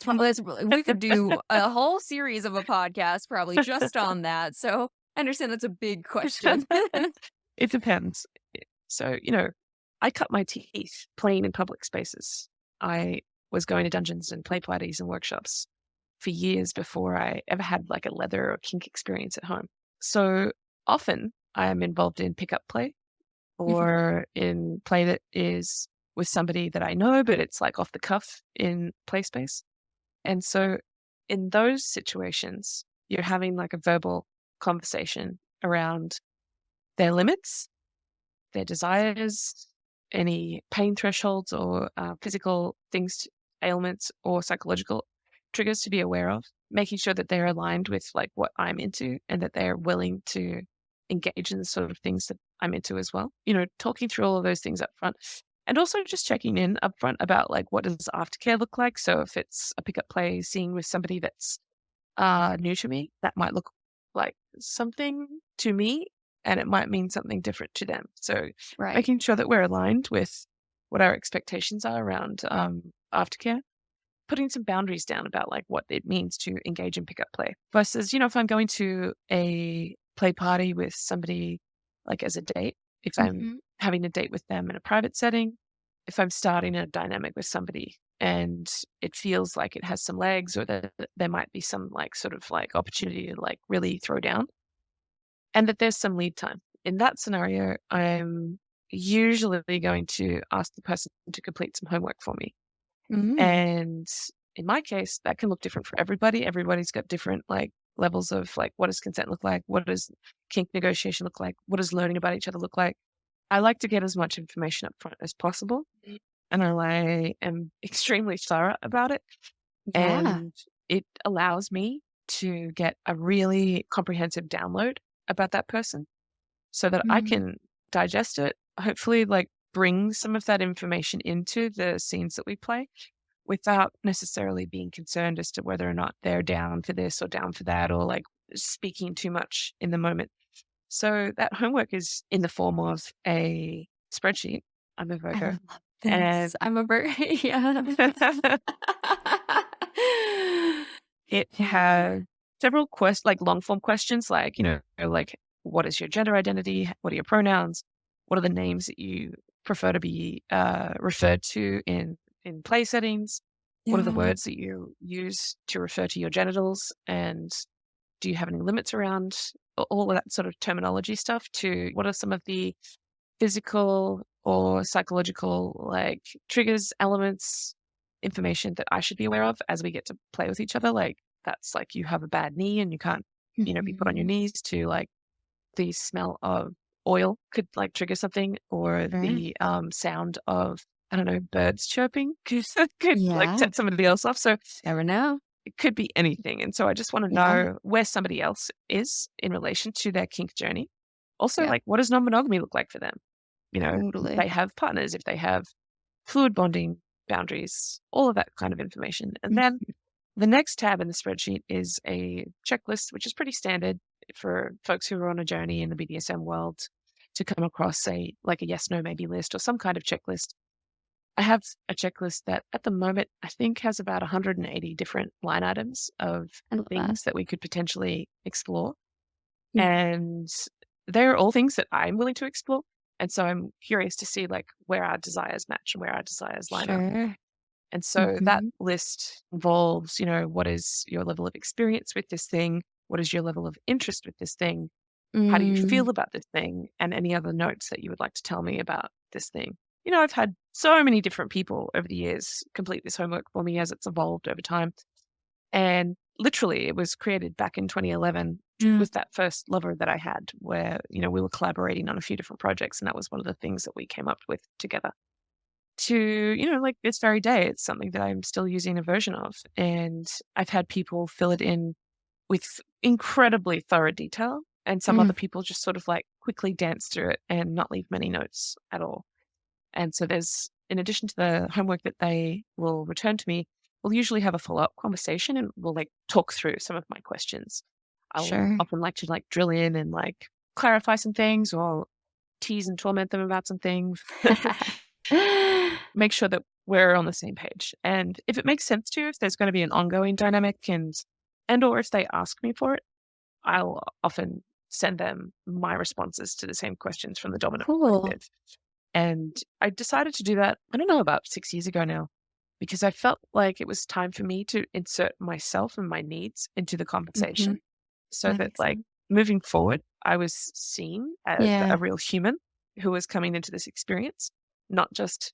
we could do a whole series of a podcast probably just on that. So I understand that's a big question. It depends. So, I cut my teeth playing in public spaces. I was going to dungeons and play parties and workshops for years before I ever had like a leather or kink experience at home. So often I am involved in pickup play or in play that is with somebody that I know, but it's like off the cuff in play space. And so in those situations, you're having like a verbal conversation around their limits, their desires, any pain thresholds or physical things, ailments or psychological triggers to be aware of, making sure that they're aligned with like what I'm into and that they're willing to engage in the sort of things that I'm into as well. Talking through all of those things up front. And also just checking in up front about like what does aftercare look like. So if it's a pickup play scene with somebody that's new to me, that might look like something to me and it might mean something different to them. So Right. making sure that we're aligned with what our expectations are around aftercare, putting some boundaries down about like what it means to engage in pickup play versus, if I'm going to a play party with somebody like as a date, if I'm having a date with them in a private setting, if I'm starting a dynamic with somebody and it feels like it has some legs or that there might be some like sort of like opportunity to like really throw down and that there's some lead time. In that scenario, I'm usually going to ask the person to complete some homework for me. And in my case, that can look different for everybody. Everybody's got different like levels of like, what does consent look like? What does kink negotiation look like? What does learning about each other look like? I like to get as much information up front as possible. And I am extremely thorough about it. Yeah. And it allows me to get a really comprehensive download about that person so that I can digest it, hopefully like bring some of that information into the scenes that we play without necessarily being concerned as to whether or not they're down for this or down for that or like speaking too much in the moment. So that homework is in the form of a spreadsheet. I'm a I Virgo. love And this. I'm a yeah. it has several like long form questions like, like what is your gender identity? What are your pronouns? What are the names that you prefer to be referred to in play settings? What are the words that you use to refer to your genitals? And do you have any limits around all of that sort of terminology stuff to what are some of the physical or psychological like triggers, elements, information that I should be aware of as we get to play with each other. Like that's like you have a bad knee and you can't, be put on your Mhm. knees, to like the smell of oil could like trigger something, or Right. the sound of, I don't know, birds chirping could like Yeah. set somebody else off. So Never know. it could be anything. And so I just want to Yeah. know where somebody else is in relation to their kink journey. Also, Yeah. like, what does non-monogamy look like for them? If Totally. they have partners, if they have fluid bonding boundaries, all of that kind of information. And then Mhm. the next tab in the spreadsheet is a checklist, which is pretty standard for folks who are on a journey in the BDSM world to come across like a yes, no, maybe list or some kind of checklist. I have a checklist that at the moment I think has about 180 different line items of I love that. things that we could potentially explore. Mhm. And they're all things that I'm willing to explore. And so I'm curious to see like where our desires match and where our desires line up. Sure. And so that Mhm. list involves, what is your level of experience with this thing? What is your level of interest with this thing? How do you Mm. feel about this thing? And any other notes that you would like to tell me about this thing? I've had so many different people over the years complete this homework for me as it's evolved over time. And literally, it was created back in 2011 Yeah. with that first lover that I had, where, we were collaborating on a few different projects. And that was one of the things that we came up with together. To, like this very day, it's something that I'm still using a version of. And I've had people fill it in with incredibly thorough detail. And some Mm. other people just sort of like quickly dance through it and not leave many notes at all. And so in addition to the homework that they will return to me, we'll usually have a follow-up conversation and we'll like talk through some of my questions. I'll Sure. often like to like drill in and like clarify some things, or tease and torment them about some things. Make sure that we're on the same page. And if it makes sense to you, if there's going to be an ongoing dynamic, and or if they ask me for it, I'll often send them my responses to the same questions from the dominant Cool. perspective. And I decided to do that, I don't know, about 6 years ago now, because I felt like it was time for me to insert myself and my needs into the Mhm. conversation so That that, makes like, sense. moving forward, I was seen as Yeah. a real human who was coming into this experience, not just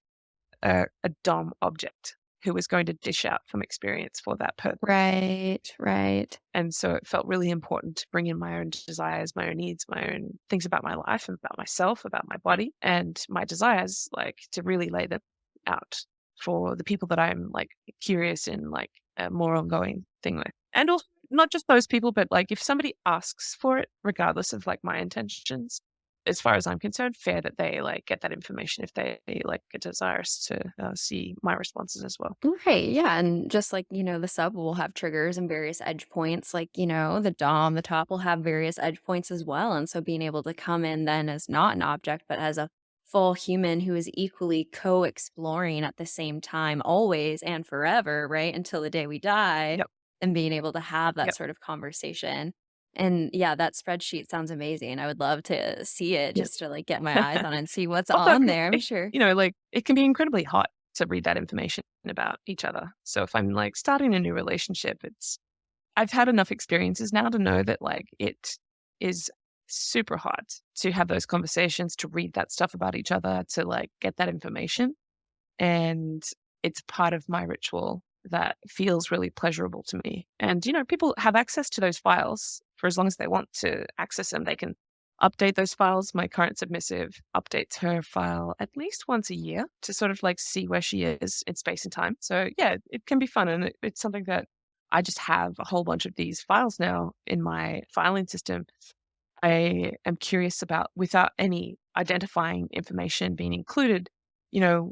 a dumb object who was going to dish out some experience for that purpose. Right. Right. And so it felt really important to bring in my own desires, my own needs, my own things about my life and about myself, about my body and my desires, like to really lay them out for the people that I'm like curious in, like a more ongoing thing with. And also not just those people, but like if somebody asks for it, regardless of like my intentions, as far as I'm concerned, fair that they like get that information if they like a desirous to see my responses as well. Right. Yeah. And just like, the sub will have triggers and various edge points. Like, the dom, the top will have various edge points as well. And so being able to come in then as not an object, but as a full human who is equally co exploring at the same time, always and forever, right? Until the day we die, Yep. and being able to have that Yep. sort of conversation. And yeah, that spreadsheet sounds amazing. I would love to see it Yep. just to like get my eyes on it and see what's Also, on there. I'm sure. like it can be incredibly hot to read that information about each other. So if I'm like starting a new relationship, I've had enough experiences now to know that like it is super hot to have those conversations, to read that stuff about each other, to like get that information. And it's part of my ritual that feels really pleasurable to me. And, people have access to those files for as long as they want to access them. They can update those files. My current submissive updates her file at least once a year to sort of like see where she is in space and time. So, yeah, it can be fun. And it's something that I just have a whole bunch of these files now in my filing system. I am curious about, without any identifying information being included,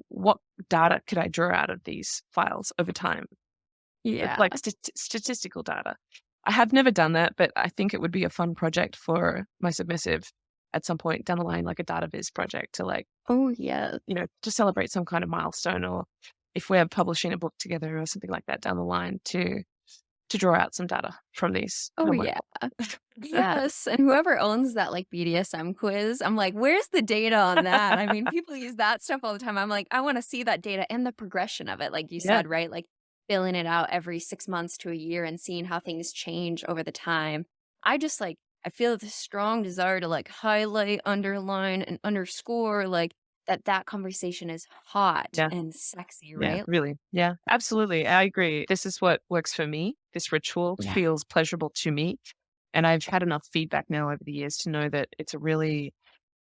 what data could I draw out of these files over time? Yeah. Like statistical data. I have never done that, but I think it would be a fun project for my submissive at some point down the line, like a data viz project to like, Oh, yeah. to celebrate some kind of milestone, or if we're publishing a book together or something like that down the line to draw out some data from these Oh, homework yeah. books. Yes, and whoever owns that, like, BDSM quiz, I'm like, "Where's the data on that?" I mean, people use that stuff all the time. I'm like, "I wanna see that data and the progression of it," like you Yeah. said, right? Like, filling it out every 6 months to a year and seeing how things change over the time. I feel this strong desire to, like, highlight, underline, and underscore, like, that conversation is hot Yeah. and sexy, Yeah, right? really. Yeah, absolutely. I agree. This is what works for me. This ritual Yeah. feels pleasurable to me. And I've had enough feedback now over the years to know that it's a really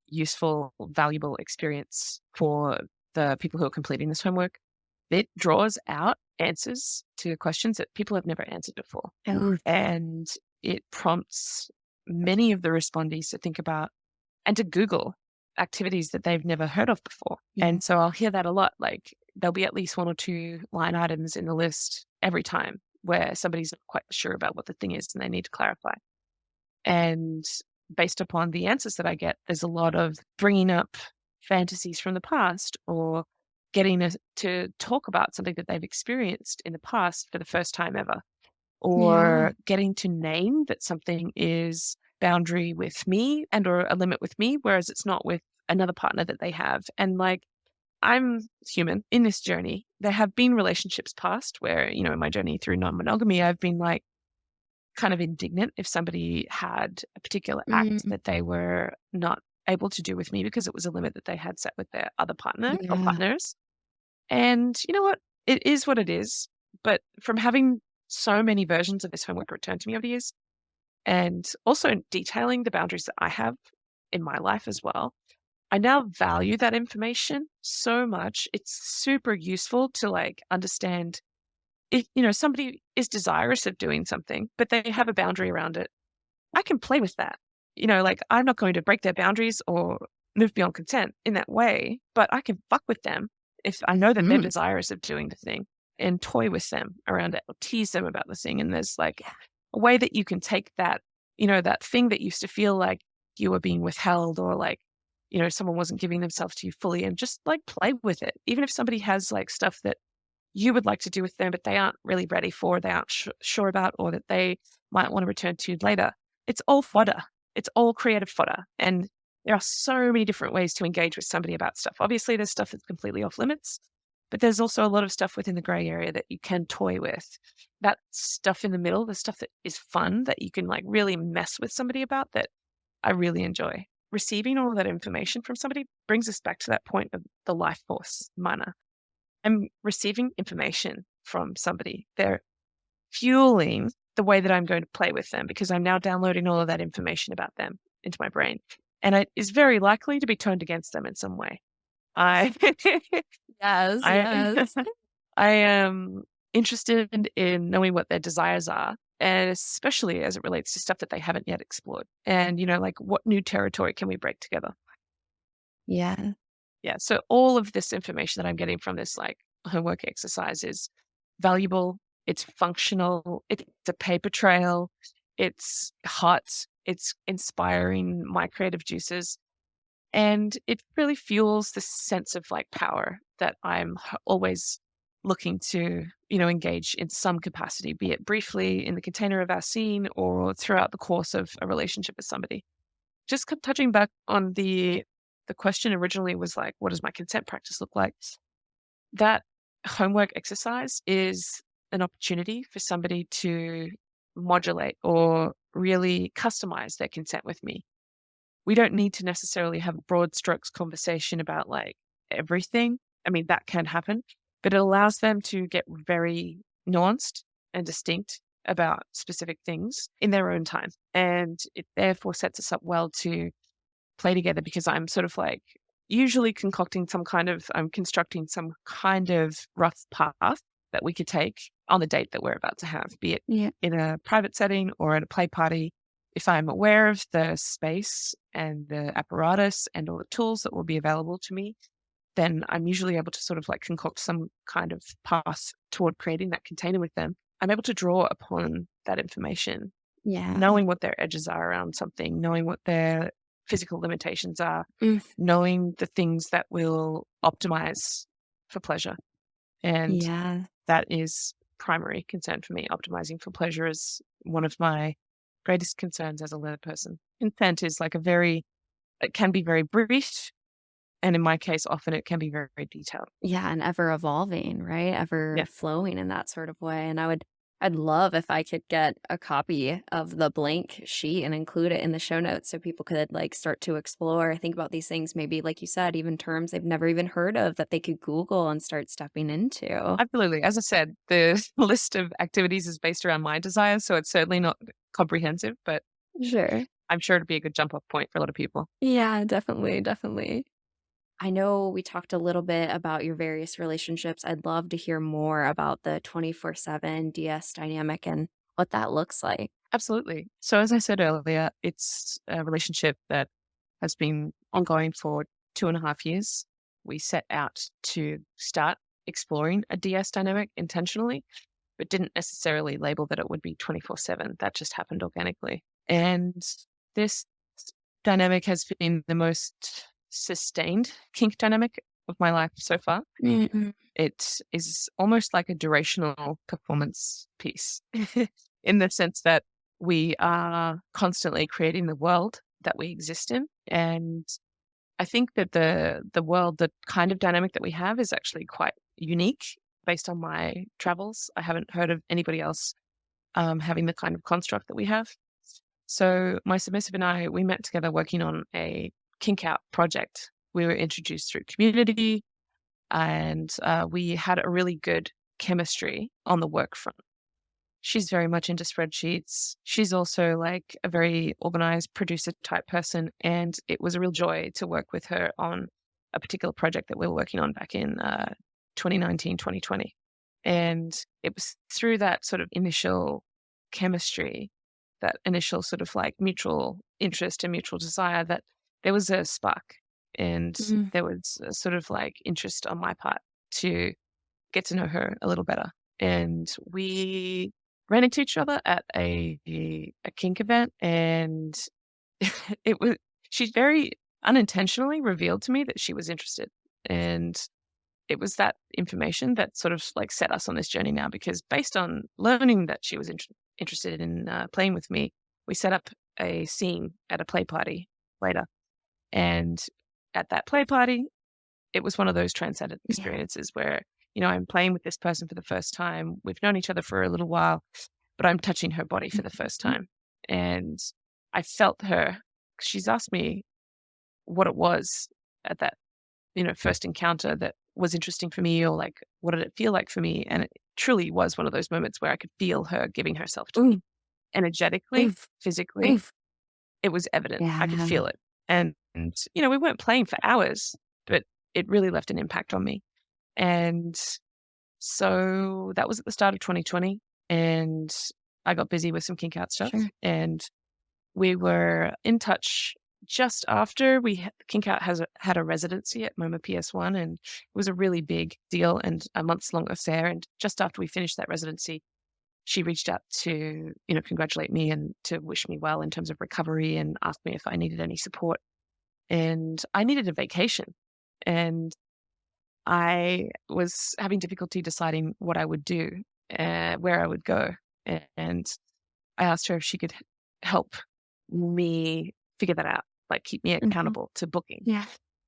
useful, valuable experience for the people who are completing this homework. It draws out answers to questions that people have never answered before. Oh, And it prompts many of the respondees to think about and to Google activities that they've never heard of before. yeah. And so I'll hear that a lot. Like there'll be at least one or two line items in the list every time where somebody's not quite sure about what the thing is and they need to clarify. And based upon the answers that I get, there's a lot of bringing up fantasies from the past or getting to talk about something that they've experienced in the past for the first time ever, Yeah. or getting to name that something is boundary with me and or a limit with me, whereas it's not with another partner that they have. And like, I'm human in this journey. There have been relationships past where, in my journey through non-monogamy, I've been like kind of indignant if somebody had a particular act Mm, that they were not able to do with me because it was a limit that they had set with their other partner or yeah. partners. And you know what? It is what it is. But from having so many versions of this homework returned to me over the years, and also detailing the boundaries that I have in my life as well, I now value that information so much. It's super useful to like understand if, somebody is desirous of doing something, but they have a boundary around it. I can play with that. Like I'm not going to break their boundaries or move beyond consent in that way, but I can fuck with them if I know that they're Mm, desirous of doing the thing and toy with them around it or tease them about the thing. And there's like a way that you can take that, that thing that used to feel like you were being withheld or like, someone wasn't giving themselves to you fully and just like play with it. Even if somebody has like stuff that you would like to do with them, but they aren't really ready for, they aren't sure about, or that they might want to return to later. It's all fodder. It's all creative fodder. And there are so many different ways to engage with somebody about stuff. Obviously, there's stuff that's completely off limits, but there's also a lot of stuff within the gray area that you can toy with. That stuff in the middle, the stuff that is fun, that you can like really mess with somebody about, that I really enjoy. Receiving all of that information from somebody brings us back to that point of the life force, mana. I'm receiving information from somebody. They're fueling the way that I'm going to play with them because I'm now downloading all of that information about them into my brain. And it is very likely to be turned against them in some way. I yes, I yes. I am interested in knowing what their desires are, and especially as it relates to stuff that they haven't yet explored. And like what new territory can we break together? Yeah. Yeah. So all of this information that I'm getting from this like homework exercise is valuable. It's functional. It's a paper trail. It's hot. It's inspiring my creative juices. And it really fuels this sense of like power that I'm always looking to, engage in some capacity, be it briefly in the container of our scene or throughout the course of a relationship with somebody. Just touching back on the question originally was like, what does my consent practice look like? That homework exercise is an opportunity for somebody to modulate or really customize their consent with me. We don't need to necessarily have a broad strokes conversation about like everything. I mean, that can happen, but it allows them to get very nuanced and distinct about specific things in their own time. And it therefore sets us up well to play together because I'm sort of like usually I'm constructing some kind of rough path that we could take on the date that we're about to have, be it Yeah. in a private setting or at a play party. If I'm aware of the space and the apparatus and all the tools that will be available to me, then I'm usually able to sort of like concoct some kind of path toward creating that container with them. I'm able to draw upon that information, Yeah. knowing what their edges are around something, knowing what their physical limitations are, Mm, knowing the things that will optimize for pleasure. And yeah. that is primary concern for me. Optimizing for pleasure is one of my greatest concerns as a leather person. Consent is like it can be very brief. And in my case, often it can be very, very detailed. Yeah, and ever evolving, right? Ever Yeah. flowing in that sort of way. And I would I'd love if I could get a copy of the blank sheet and include it in the show notes so people could like start to explore, think about these things, maybe like you said, even terms they've never even heard of that they could Google and start stepping into. Absolutely. As I said, the list of activities is based around my desires, so it's certainly not comprehensive, but Sure. I'm sure it'd be a good jump off point for a lot of people. Yeah, definitely, definitely. I know we talked a little bit about your various relationships. I'd love to hear more about the 24/7 DS dynamic and what that looks like. Absolutely. So as I said earlier, it's a relationship that has been ongoing for 2.5 years. We set out to start exploring a DS dynamic intentionally, but didn't necessarily label that it would be 24/7. That just happened organically. And this dynamic has been the most sustained kink dynamic of my life so far. Mhm. It is almost like a durational performance piece in the sense that we are constantly creating the world that we exist in. And I think that the world, the kind of dynamic that we have is actually quite unique based on my travels. I haven't heard of anybody else having the kind of construct that we have. So my submissive and I, we met together working on a kink out project. We were introduced through community and we had a really good chemistry on the work front. She's very much into spreadsheets. She's also like a very organized producer type person. And it was a real joy to work with her on a particular project that we were working on back in 2019, 2020. And it was through that sort of initial chemistry, that initial sort of like mutual interest and mutual desire that there was a spark and Mhm. there was a sort of like interest on my part to get to know her a little better. And we ran into each other at a kink event and it was she very unintentionally revealed to me that she was interested. And it was that information that sort of like set us on this journey now because based on learning that she was interested in playing with me, we set up a scene at a play party later. And at that play party, it was one of those transcendent Yeah. experiences where, I'm playing with this person for the first time. We've known each other for a little while, but I'm touching her body for the first Mhm. time. And I felt her. She's asked me what it was at that, first encounter that was interesting for me or like, what did it feel like for me? And it truly was one of those moments where I could feel her giving herself to me Ooh, energetically, oof, physically. oof. It was evident. I could Yeah. feel it. And we weren't playing for hours, but it really left an impact on me. And so that was at the start of 2020. And I got busy with some kink out stuff. Sure. And we were in touch just after Kink Out had a residency at MoMA PS1, and it was a really big deal and a months long affair. And just after we finished that residency, she reached out to, congratulate me and to wish me well in terms of recovery and asked me if I needed any support. And I needed a vacation. And I was having difficulty deciding what I would do, where I would go. And I asked her if she could help me figure that out, like keep me Mhm. accountable to booking. Yeah.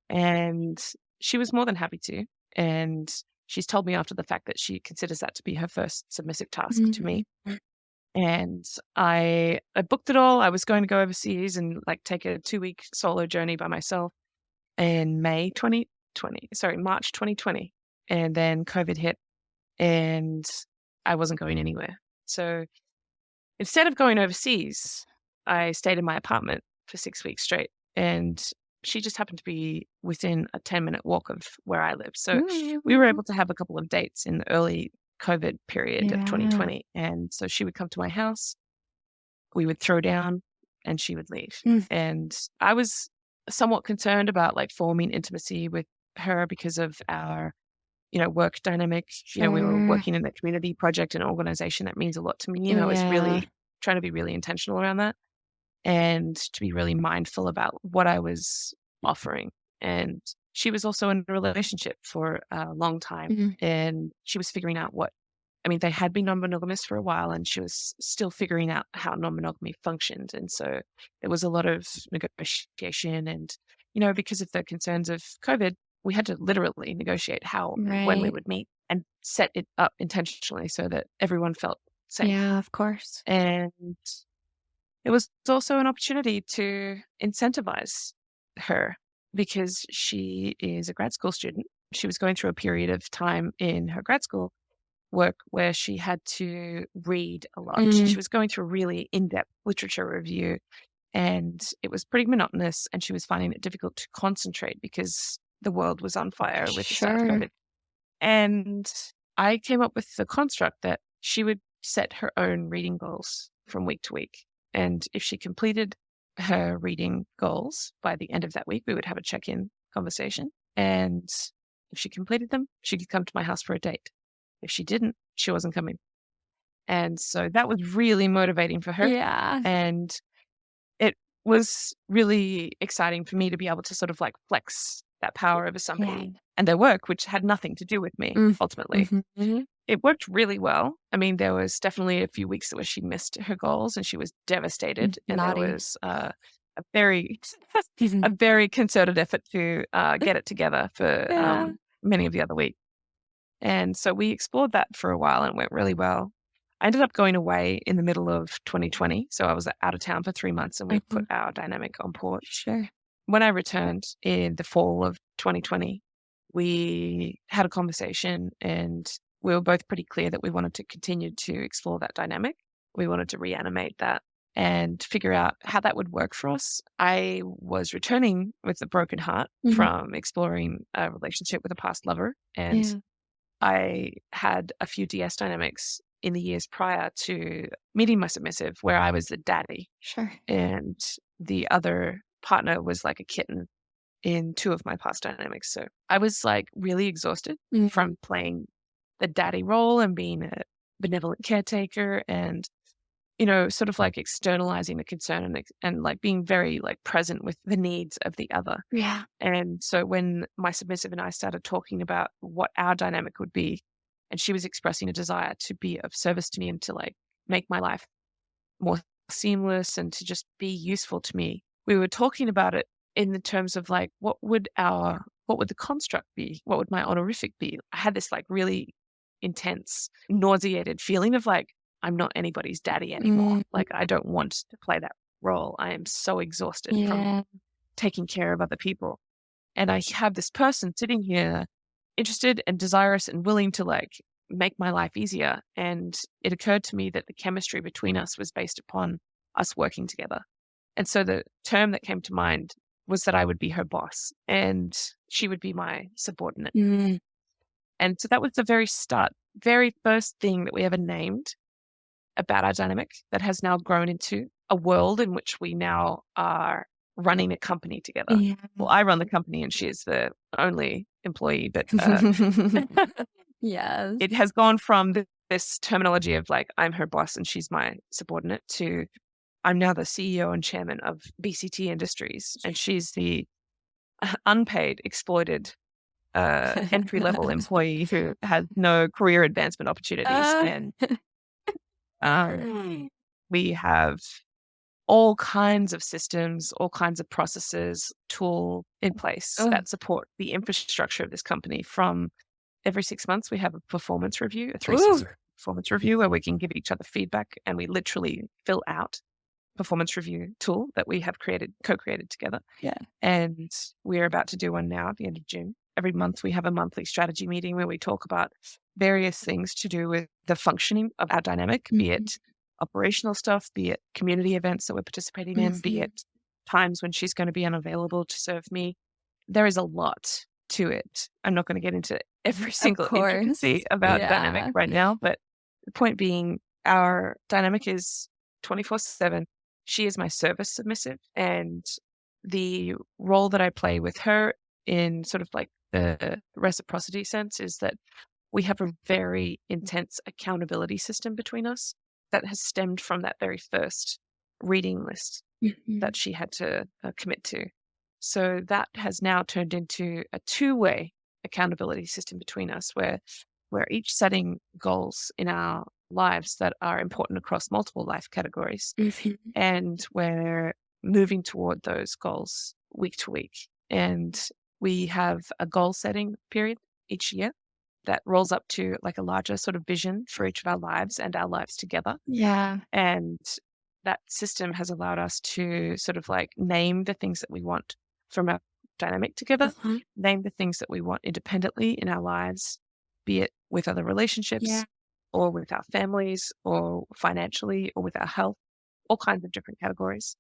And she was more than happy to. And she's told me after the fact that she considers that to be her first submissive task to me. Mhm. And I booked it all. I was going to go overseas and like take a 2-week solo journey by myself in March 2020. And then COVID hit and I wasn't going anywhere. So instead of going overseas, I stayed in my apartment for 6 weeks straight. And she just happened to be within a 10-minute walk of where I live. So we were able to have a couple of dates in the early COVID period of Yeah. 2020. And so she would come to my house, we would throw down, and she would leave. Mm. And I was somewhat concerned about like forming intimacy with her because of our work dynamic. We were Sure. working in a community project and organization that means a lot to me. I was Yeah. really trying to be really intentional around that and to be really mindful about what I was offering. And she was also in a relationship for a long time Mhm. and she was figuring out they had been non-monogamous for a while and she was still figuring out how non-monogamy functioned. And so there was a lot of negotiation and, because of the concerns of COVID, we had to literally negotiate how and when we Right. would meet and set it up intentionally so that everyone felt safe. Yeah, of course. And it was also an opportunity to incentivize her because she is a grad school student. She was going through a period of time in her grad school work where she had to read a lot. She was going through a really in-depth literature review, and it was pretty monotonous, and she was finding it difficult to concentrate because the world was on fire with the start of Sure. COVID. And I came up with the construct that she would set her own reading goals from week to week. And if she completed her reading goals by the end of that week, we would have a check-in conversation. And if she completed them, she could come to my house for a date. If she didn't, she wasn't coming. And so that was really motivating for her. Yeah. And it was really exciting for me to be able to sort of like flex that power over somebody and their work, which had nothing to do with me ultimately. It worked really well. I mean, there was definitely a few weeks where she missed her goals and she was devastated. And Naughty. there was a very concerted effort to get it together for many of the other weeks. And so we explored that for a while and it went really well. I ended up going away in the middle of 2020. So I was out of town for 3 months and we put our dynamic on pause. Sure. When I returned in the fall of 2020, we had a conversation and we were both pretty clear that we wanted to continue to explore that dynamic. We wanted to reanimate that and figure out how that would work for us. I was returning with a broken heart from exploring a relationship with a past lover. And I had a few DS dynamics in the years prior to meeting my submissive where I was the daddy. Sure. And the other partner was like a kitten in 2 of my past dynamics. So I was like really exhausted from playing the daddy role and being a benevolent caretaker and, you know, sort of like externalizing the concern and like being very like present with the needs of the other. Yeah. And so when my submissive and I started talking about what our dynamic would be, and she was expressing a desire to be of service to me and to like make my life more seamless and to just be useful to me, we were talking about it in the terms of like, what would the construct be? What would my honorific be? I had this like really intense, nauseated feeling of like, I'm not anybody's daddy anymore. Like, I don't want to play that role. I am so exhausted from taking care of other people. And I have this person sitting here interested and desirous and willing to like make my life easier. And it occurred to me that the chemistry between us was based upon us working together. And so the term that came to mind was that I would be her boss and she would be my subordinate. And so that was the very first thing that we ever named about our dynamic that has now grown into a world in which we now are running a company together. Well, I run the company and she is the only employee, but Yes. it has gone from this terminology of like, I'm her boss and she's my subordinate to I'm now the CEO and chairman of BCT Industries and she's the unpaid, exploited entry-level employee who has no career advancement opportunities. And we have all kinds of systems, all kinds of processes, tool in place that support the infrastructure of this company. From every 6 months, we have a performance review, a 360 performance review where we can give each other feedback and we literally fill out performance review tool that we have co-created together. And we're about to do one now at the end of June. Every month we have a monthly strategy meeting where we talk about various things to do with the functioning of our dynamic, be it operational stuff, be it community events that we're participating in, be it times when she's going to be unavailable to serve me. There is a lot to it. I'm not going to get into every single intricacy about dynamic right now, but the point being our dynamic is 24/7. She is my service submissive, and the role that I play with her in sort of like the reciprocity sense is that we have a very intense accountability system between us that has stemmed from that very first reading list that she had to commit to. So that has now turned into a two-way accountability system between us where we're each setting goals in our lives that are important across multiple life categories. And we're moving toward those goals week to week. And we have a goal setting period each year that rolls up to like a larger sort of vision for each of our lives and our lives together. Yeah. And that system has allowed us to sort of like name the things that we want from our dynamic together, Uh-huh. name the things that we want independently in our lives, be it with other relationships Yeah. or with our families or financially or with our health, all kinds of different categories.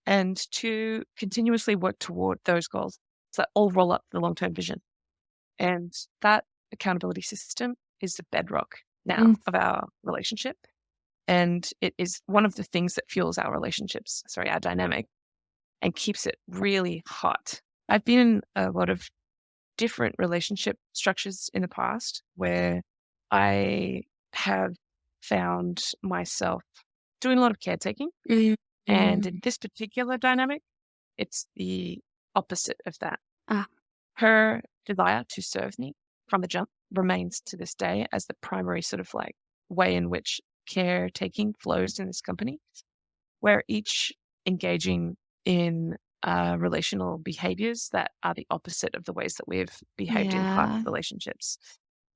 And to continuously work toward those goals. So that all roll up the long-term vision. And that accountability system is the bedrock now Mm. of our relationship. And it is one of the things that fuels our our dynamic, and keeps it really hot. I've been in a lot of different relationship structures in the past where I have found myself doing a lot of caretaking. Mm. And in this particular dynamic, it's the opposite of that. Ah. Her desire to serve me from the jump remains to this day as the primary sort of like way in which caretaking flows in this company. We're each engaging in relational behaviors that are the opposite of the ways that we've behaved in past Yeah. relationships.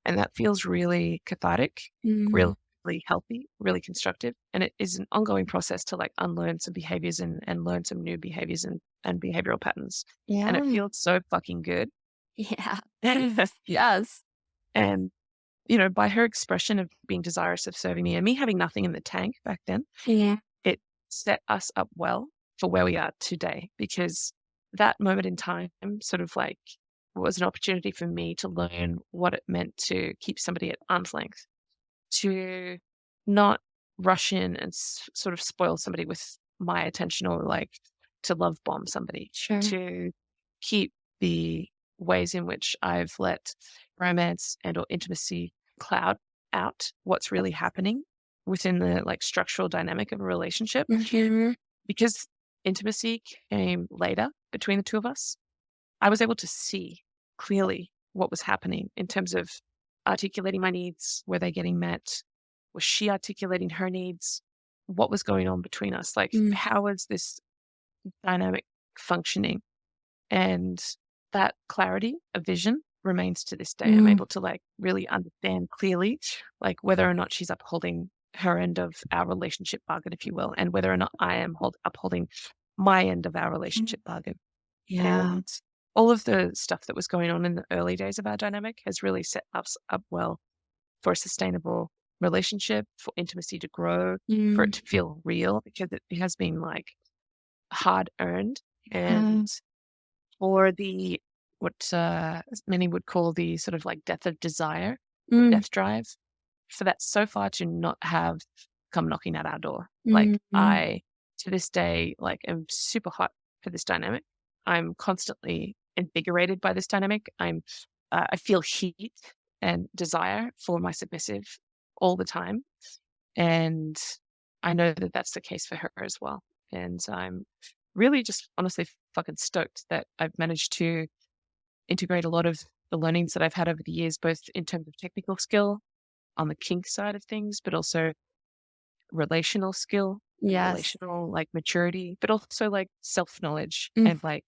And that feels really cathartic, Mm. really healthy, really constructive. And it is an ongoing process to like unlearn some behaviors and learn some new behaviors and behavioral patterns. And it Yeah. feels so fucking good. Yeah. and, Yes. by her expression of being desirous of serving me and me having nothing in the tank back then, Yeah. it set us up well for where we are today, because that moment in time sort of like was an opportunity for me to learn what it meant to keep somebody at arm's length, to not rush in and sort of spoil somebody with my attention, or like to love bomb somebody, Sure. to keep the ways in which I've let romance and or intimacy cloud out what's really happening within the like structural dynamic of a relationship. Mhm. Because intimacy came later between the two of us, I was able to see clearly what was happening in terms of articulating my needs. Were they getting met? Was she articulating her needs? What was going on between us? Like, Mm. how was this dynamic functioning? And that clarity of vision remains to this day. I'm Mm. able to like really understand clearly, like whether or not she's upholding her end of our relationship bargain, if you will, and whether or not I am upholding my end of our relationship bargain. Yeah. And all of the stuff that was going on in the early days of our dynamic has really set us up well for a sustainable relationship, for intimacy to grow, for it Mm. to feel real, because it has been like hard earned. Yeah. And or the what many would call the sort of like death of desire, or Mm. death drive, for that so far to not have come knocking at our door. Like Mm. I, to this day, like am super hot for this dynamic. I'm constantly invigorated by this dynamic. I feel heat and desire for my submissive all the time, and I know that that's the case for her as well. And I'm really just honestly fucking stoked that I've managed to integrate a lot of the learnings that I've had over the years, both in terms of technical skill on the kink side of things, but also relational skill and Yes. relational like maturity, but also like self knowledge Mm. and like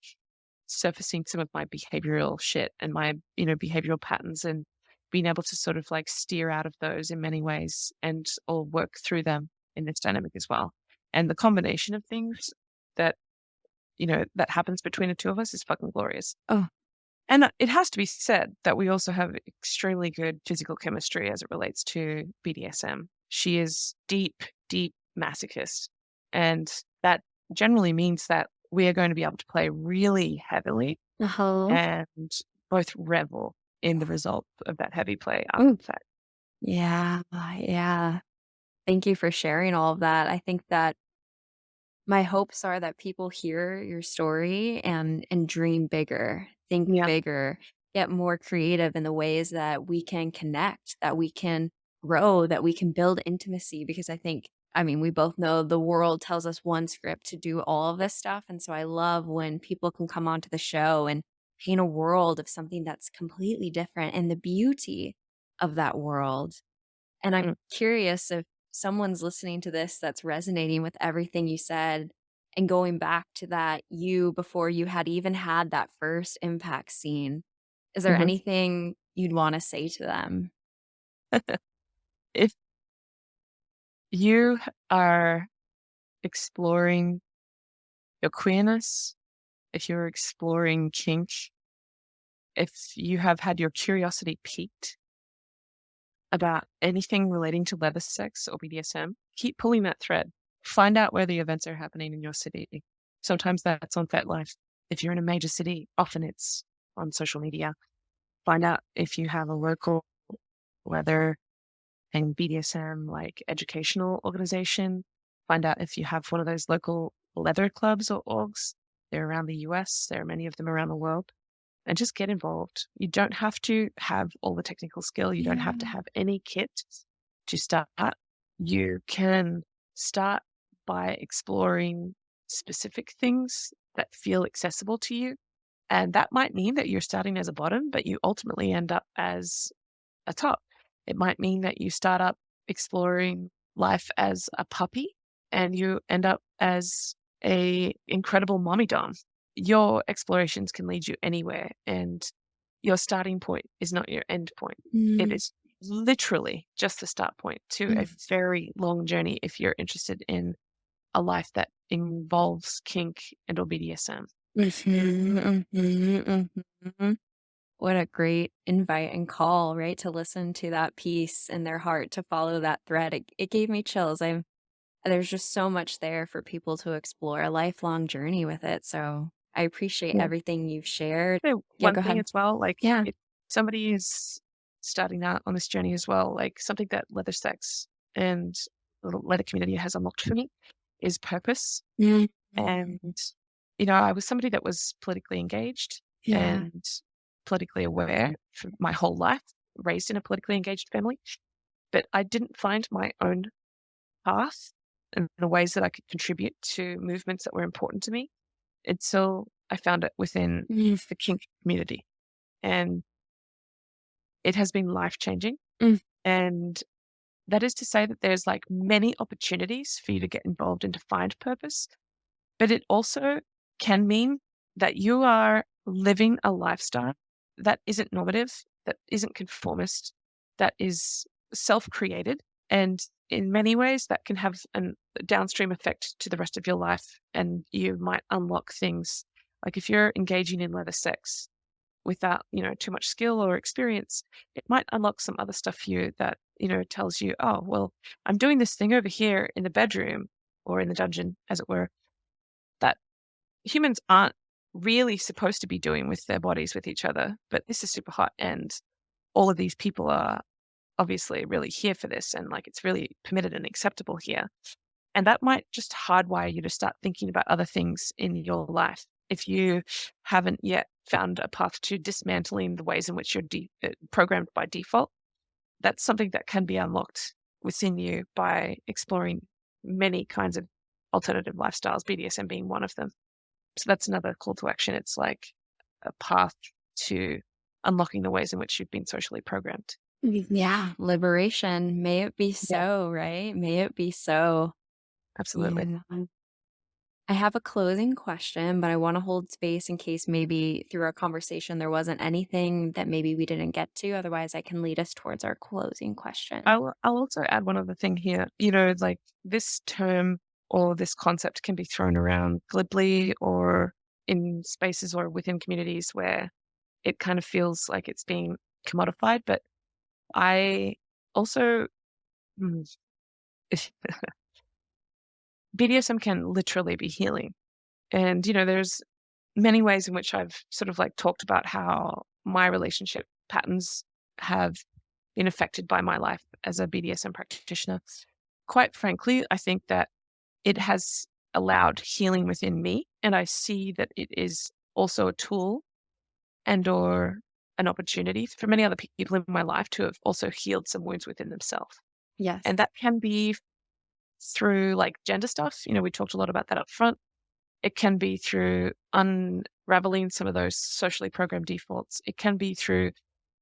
surfacing some of my behavioral shit and my, behavioral patterns, and being able to sort of like steer out of those in many ways and or work through them in this dynamic as well. And the combination of things that, that happens between the two of us is fucking glorious. Oh. And it has to be said that we also have extremely good physical chemistry as it relates to BDSM. She is deep, deep masochist. And that generally means that we are going to be able to play really heavily Uh-huh. and both revel in the result of that heavy play after Ooh. the fact. Yeah. Yeah. Thank you for sharing all of that. I think that my hopes are that people hear your story and dream bigger, think Yeah. bigger, get more creative in the ways that we can connect, that we can grow, that we can build intimacy. Because we both know the world tells us one script to do all of this stuff. And so I love when people can come onto the show and paint a world of something that's completely different and the beauty of that world. And I'm Mm. curious if someone's listening to this that's resonating with everything you said and going back to that you before you had even had that first impact scene. Is there Mhm. anything you'd want to say to them? If you are exploring your queerness, if you're exploring kink, if you have had your curiosity piqued about anything relating to leather sex or BDSM, keep pulling that thread. Find out where the events are happening in your city. Sometimes that's on FetLife. If you're in a major city, often it's on social media. Find out if you have a local leather and BDSM like educational organization. Find out if you have one of those local leather clubs or orgs. They're around the US. There are many of them around the world. And just get involved. You don't have to have all the technical skill. You don't have to have any kit to start. You can start by exploring specific things that feel accessible to you. And that might mean that you're starting as a bottom, but you ultimately end up as a top. It might mean that you start up exploring life as a puppy and you end up as a incredible mommy dom. Your explorations can lead you anywhere, and your starting point is not your end point. It is literally just the start point to a very long journey if you're interested in a life that involves kink and or BDSM. What a great invite and call, right? To listen to that piece in their heart, to follow that thread. It gave me chills. There's just so much there for people to explore, a lifelong journey with it. So I appreciate Yeah. everything you've shared. So Yeah, one go thing ahead. as well, like Yeah. if somebody is starting out on this journey as well, like something that leather sex and the leather community has unlocked for me is purpose. And, I was somebody that was politically engaged and politically aware for my whole life, raised in a politically engaged family, but I didn't find my own path and the ways that I could contribute to movements that were important to me until I found it within the kink community. And it has been life-changing. And that is to say that there's like many opportunities for you to get involved and to find purpose, but it also can mean that you are living a lifestyle that isn't normative, that isn't conformist, that is self-created. And in many ways, that can have a downstream effect to the rest of your life. And you might unlock things like if you're engaging in leather sex without, too much skill or experience, it might unlock some other stuff for you that, tells you, oh, well, I'm doing this thing over here in the bedroom or in the dungeon, as it were, that humans aren't really supposed to be doing with their bodies with each other, but this is super hot and all of these people are obviously really here for this and like it's really permitted and acceptable here. And that might just hardwire you to start thinking about other things in your life. If you haven't yet found a path to dismantling the ways in which you're programmed by default, that's something that can be unlocked within you by exploring many kinds of alternative lifestyles, BDSM being one of them. So that's another call to action. It's like a path to unlocking the ways in which you've been socially programmed. Yeah. Liberation. May it be so, right? May it be so. Absolutely. Yeah. I have a closing question, but I want to hold space in case maybe through our conversation there wasn't anything that maybe we didn't get to. Otherwise, I can lead us towards our closing question. I'll also add one other thing here. Like this term or this concept can be thrown around glibly or in spaces or within communities where it kind of feels like it's being commodified. But I also, BDSM can literally be healing. And, there's many ways in which I've sort of like talked about how my relationship patterns have been affected by my life as a BDSM practitioner. Quite frankly, I think that it has allowed healing within me. And I see that it is also a tool and or an opportunity for many other people in my life to have also healed some wounds within themselves. Yes. And that can be through like gender stuff. We talked a lot about that up front. It can be through unraveling some of those socially programmed defaults. It can be through,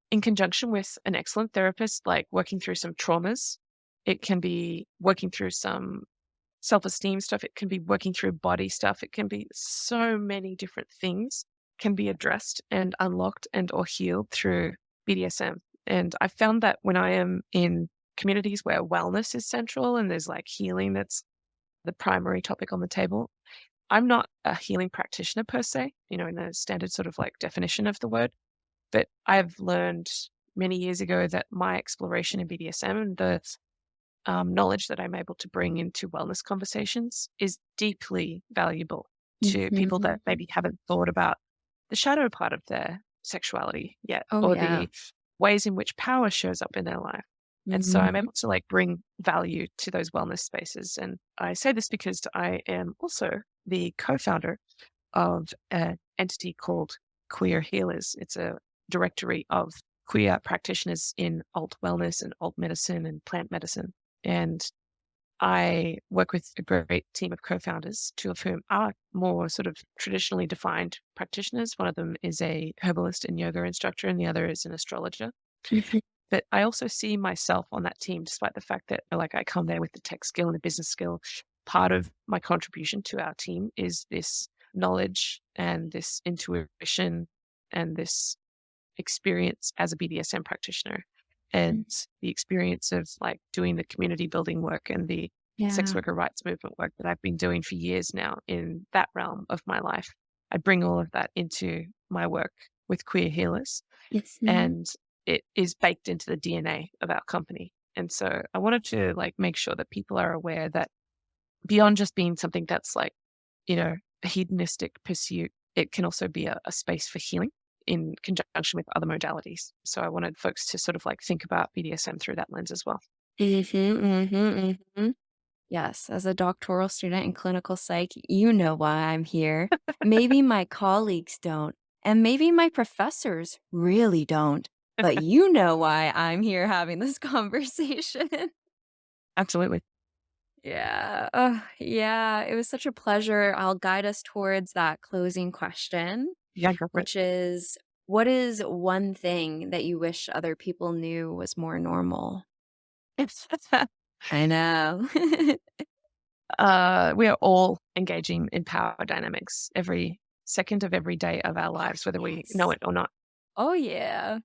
in conjunction with an excellent therapist, like working through some traumas. It can be working through some self-esteem stuff. It can be working through body stuff. It can be so many different things can be addressed and unlocked and or healed through BDSM. And I found that when I am in communities where wellness is central and there's like healing that's the primary topic on the table, I'm not a healing practitioner per se, in the standard sort of like definition of the word, but I've learned many years ago that my exploration in BDSM and the knowledge that I'm able to bring into wellness conversations is deeply valuable to people that maybe haven't thought about the shadow part of their sexuality yet, Oh, or yeah. the ways in which power shows up in their life. And so I'm able to like bring value to those wellness spaces. And I say this because I am also the co-founder of an entity called Queer Healers. It's a directory of queer practitioners in alt wellness and alt medicine and plant medicine. And I work with a great team of co-founders, two of whom are more sort of traditionally defined practitioners. One of them is a herbalist and yoga instructor, and the other is an astrologer. But I also see myself on that team, despite the fact that like I come there with the tech skill and the business skill. Part of my contribution to our team is this knowledge and this intuition and this experience as a BDSM practitioner, and the experience of like doing the community building work and the sex worker rights movement work that I've been doing for years now in that realm of my life. I bring all of that into my work with Queer Healers, and it is baked into the DNA of our company. And so I wanted to like make sure that people are aware that beyond just being something that's like, a hedonistic pursuit, it can also be a space for healing in conjunction with other modalities. So I wanted folks to sort of like think about BDSM through that lens as well. Yes, as a doctoral student in clinical psych, you know why I'm here. Maybe my colleagues don't, and maybe my professors really don't, but you know why I'm here having this conversation. Absolutely. Yeah. Yeah. It was such a pleasure. I'll guide us towards that closing question, Yeah, go for it. which is, what is one thing that you wish other people knew was more normal? I know. We are all engaging in power dynamics every second of every day of our lives, whether we know it or not. Oh, yeah.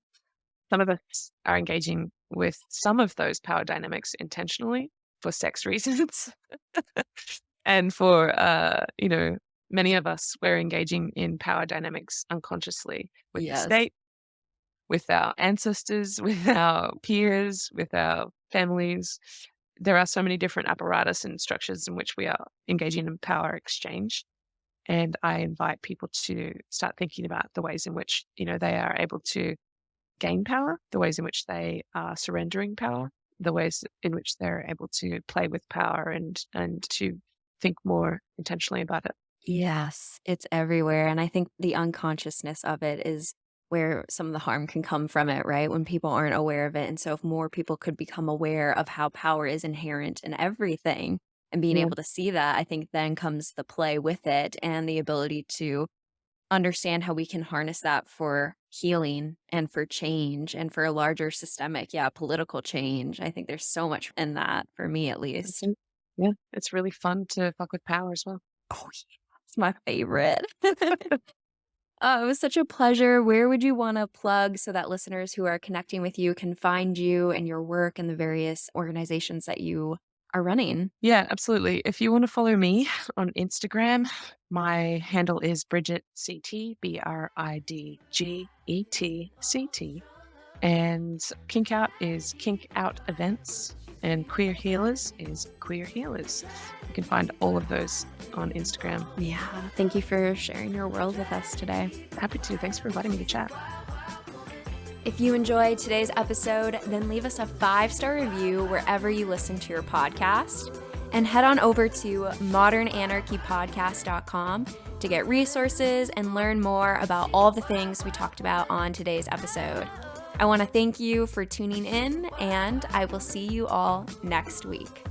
Some of us are engaging with some of those power dynamics intentionally for sex reasons. And for, many of us, we're engaging in power dynamics unconsciously with the state, with our ancestors, with our peers, with our families. There are so many different apparatus and structures in which we are engaging in power exchange. And I invite people to start thinking about the ways in which, they are able to gain power, the ways in which they are surrendering power, the ways in which they're able to play with power and to think more intentionally about it. Yes, it's everywhere. And I think the unconsciousness of it is where some of the harm can come from it, right? When people aren't aware of it. And so if more people could become aware of how power is inherent in everything and being Yeah. able to see that, I think then comes the play with it and the ability to understand how we can harness that for healing and for change and for a larger systemic, political change. I think there's so much in that, for me at least. Yeah, it's really fun to fuck with power as well. Oh, yeah. It's my favorite. It was such a pleasure. Where would you want to plug so that listeners who are connecting with you can find you and your work and the various organizations that you are running? Yeah, absolutely. If you want to follow me on Instagram, my handle is Bridget CT, BridgetCT. And Kink Out is Kink Out Events, and Queer Healers is Queer Healers. You can find all of those on Instagram. Yeah. Thank you for sharing your world with us today. Happy to. Thanks for inviting me to chat. If you enjoyed today's episode, then leave us a 5-star review wherever you listen to your podcast. And head on over to modernanarchypodcast.com to get resources and learn more about all the things we talked about on today's episode. I want to thank you for tuning in, and I will see you all next week.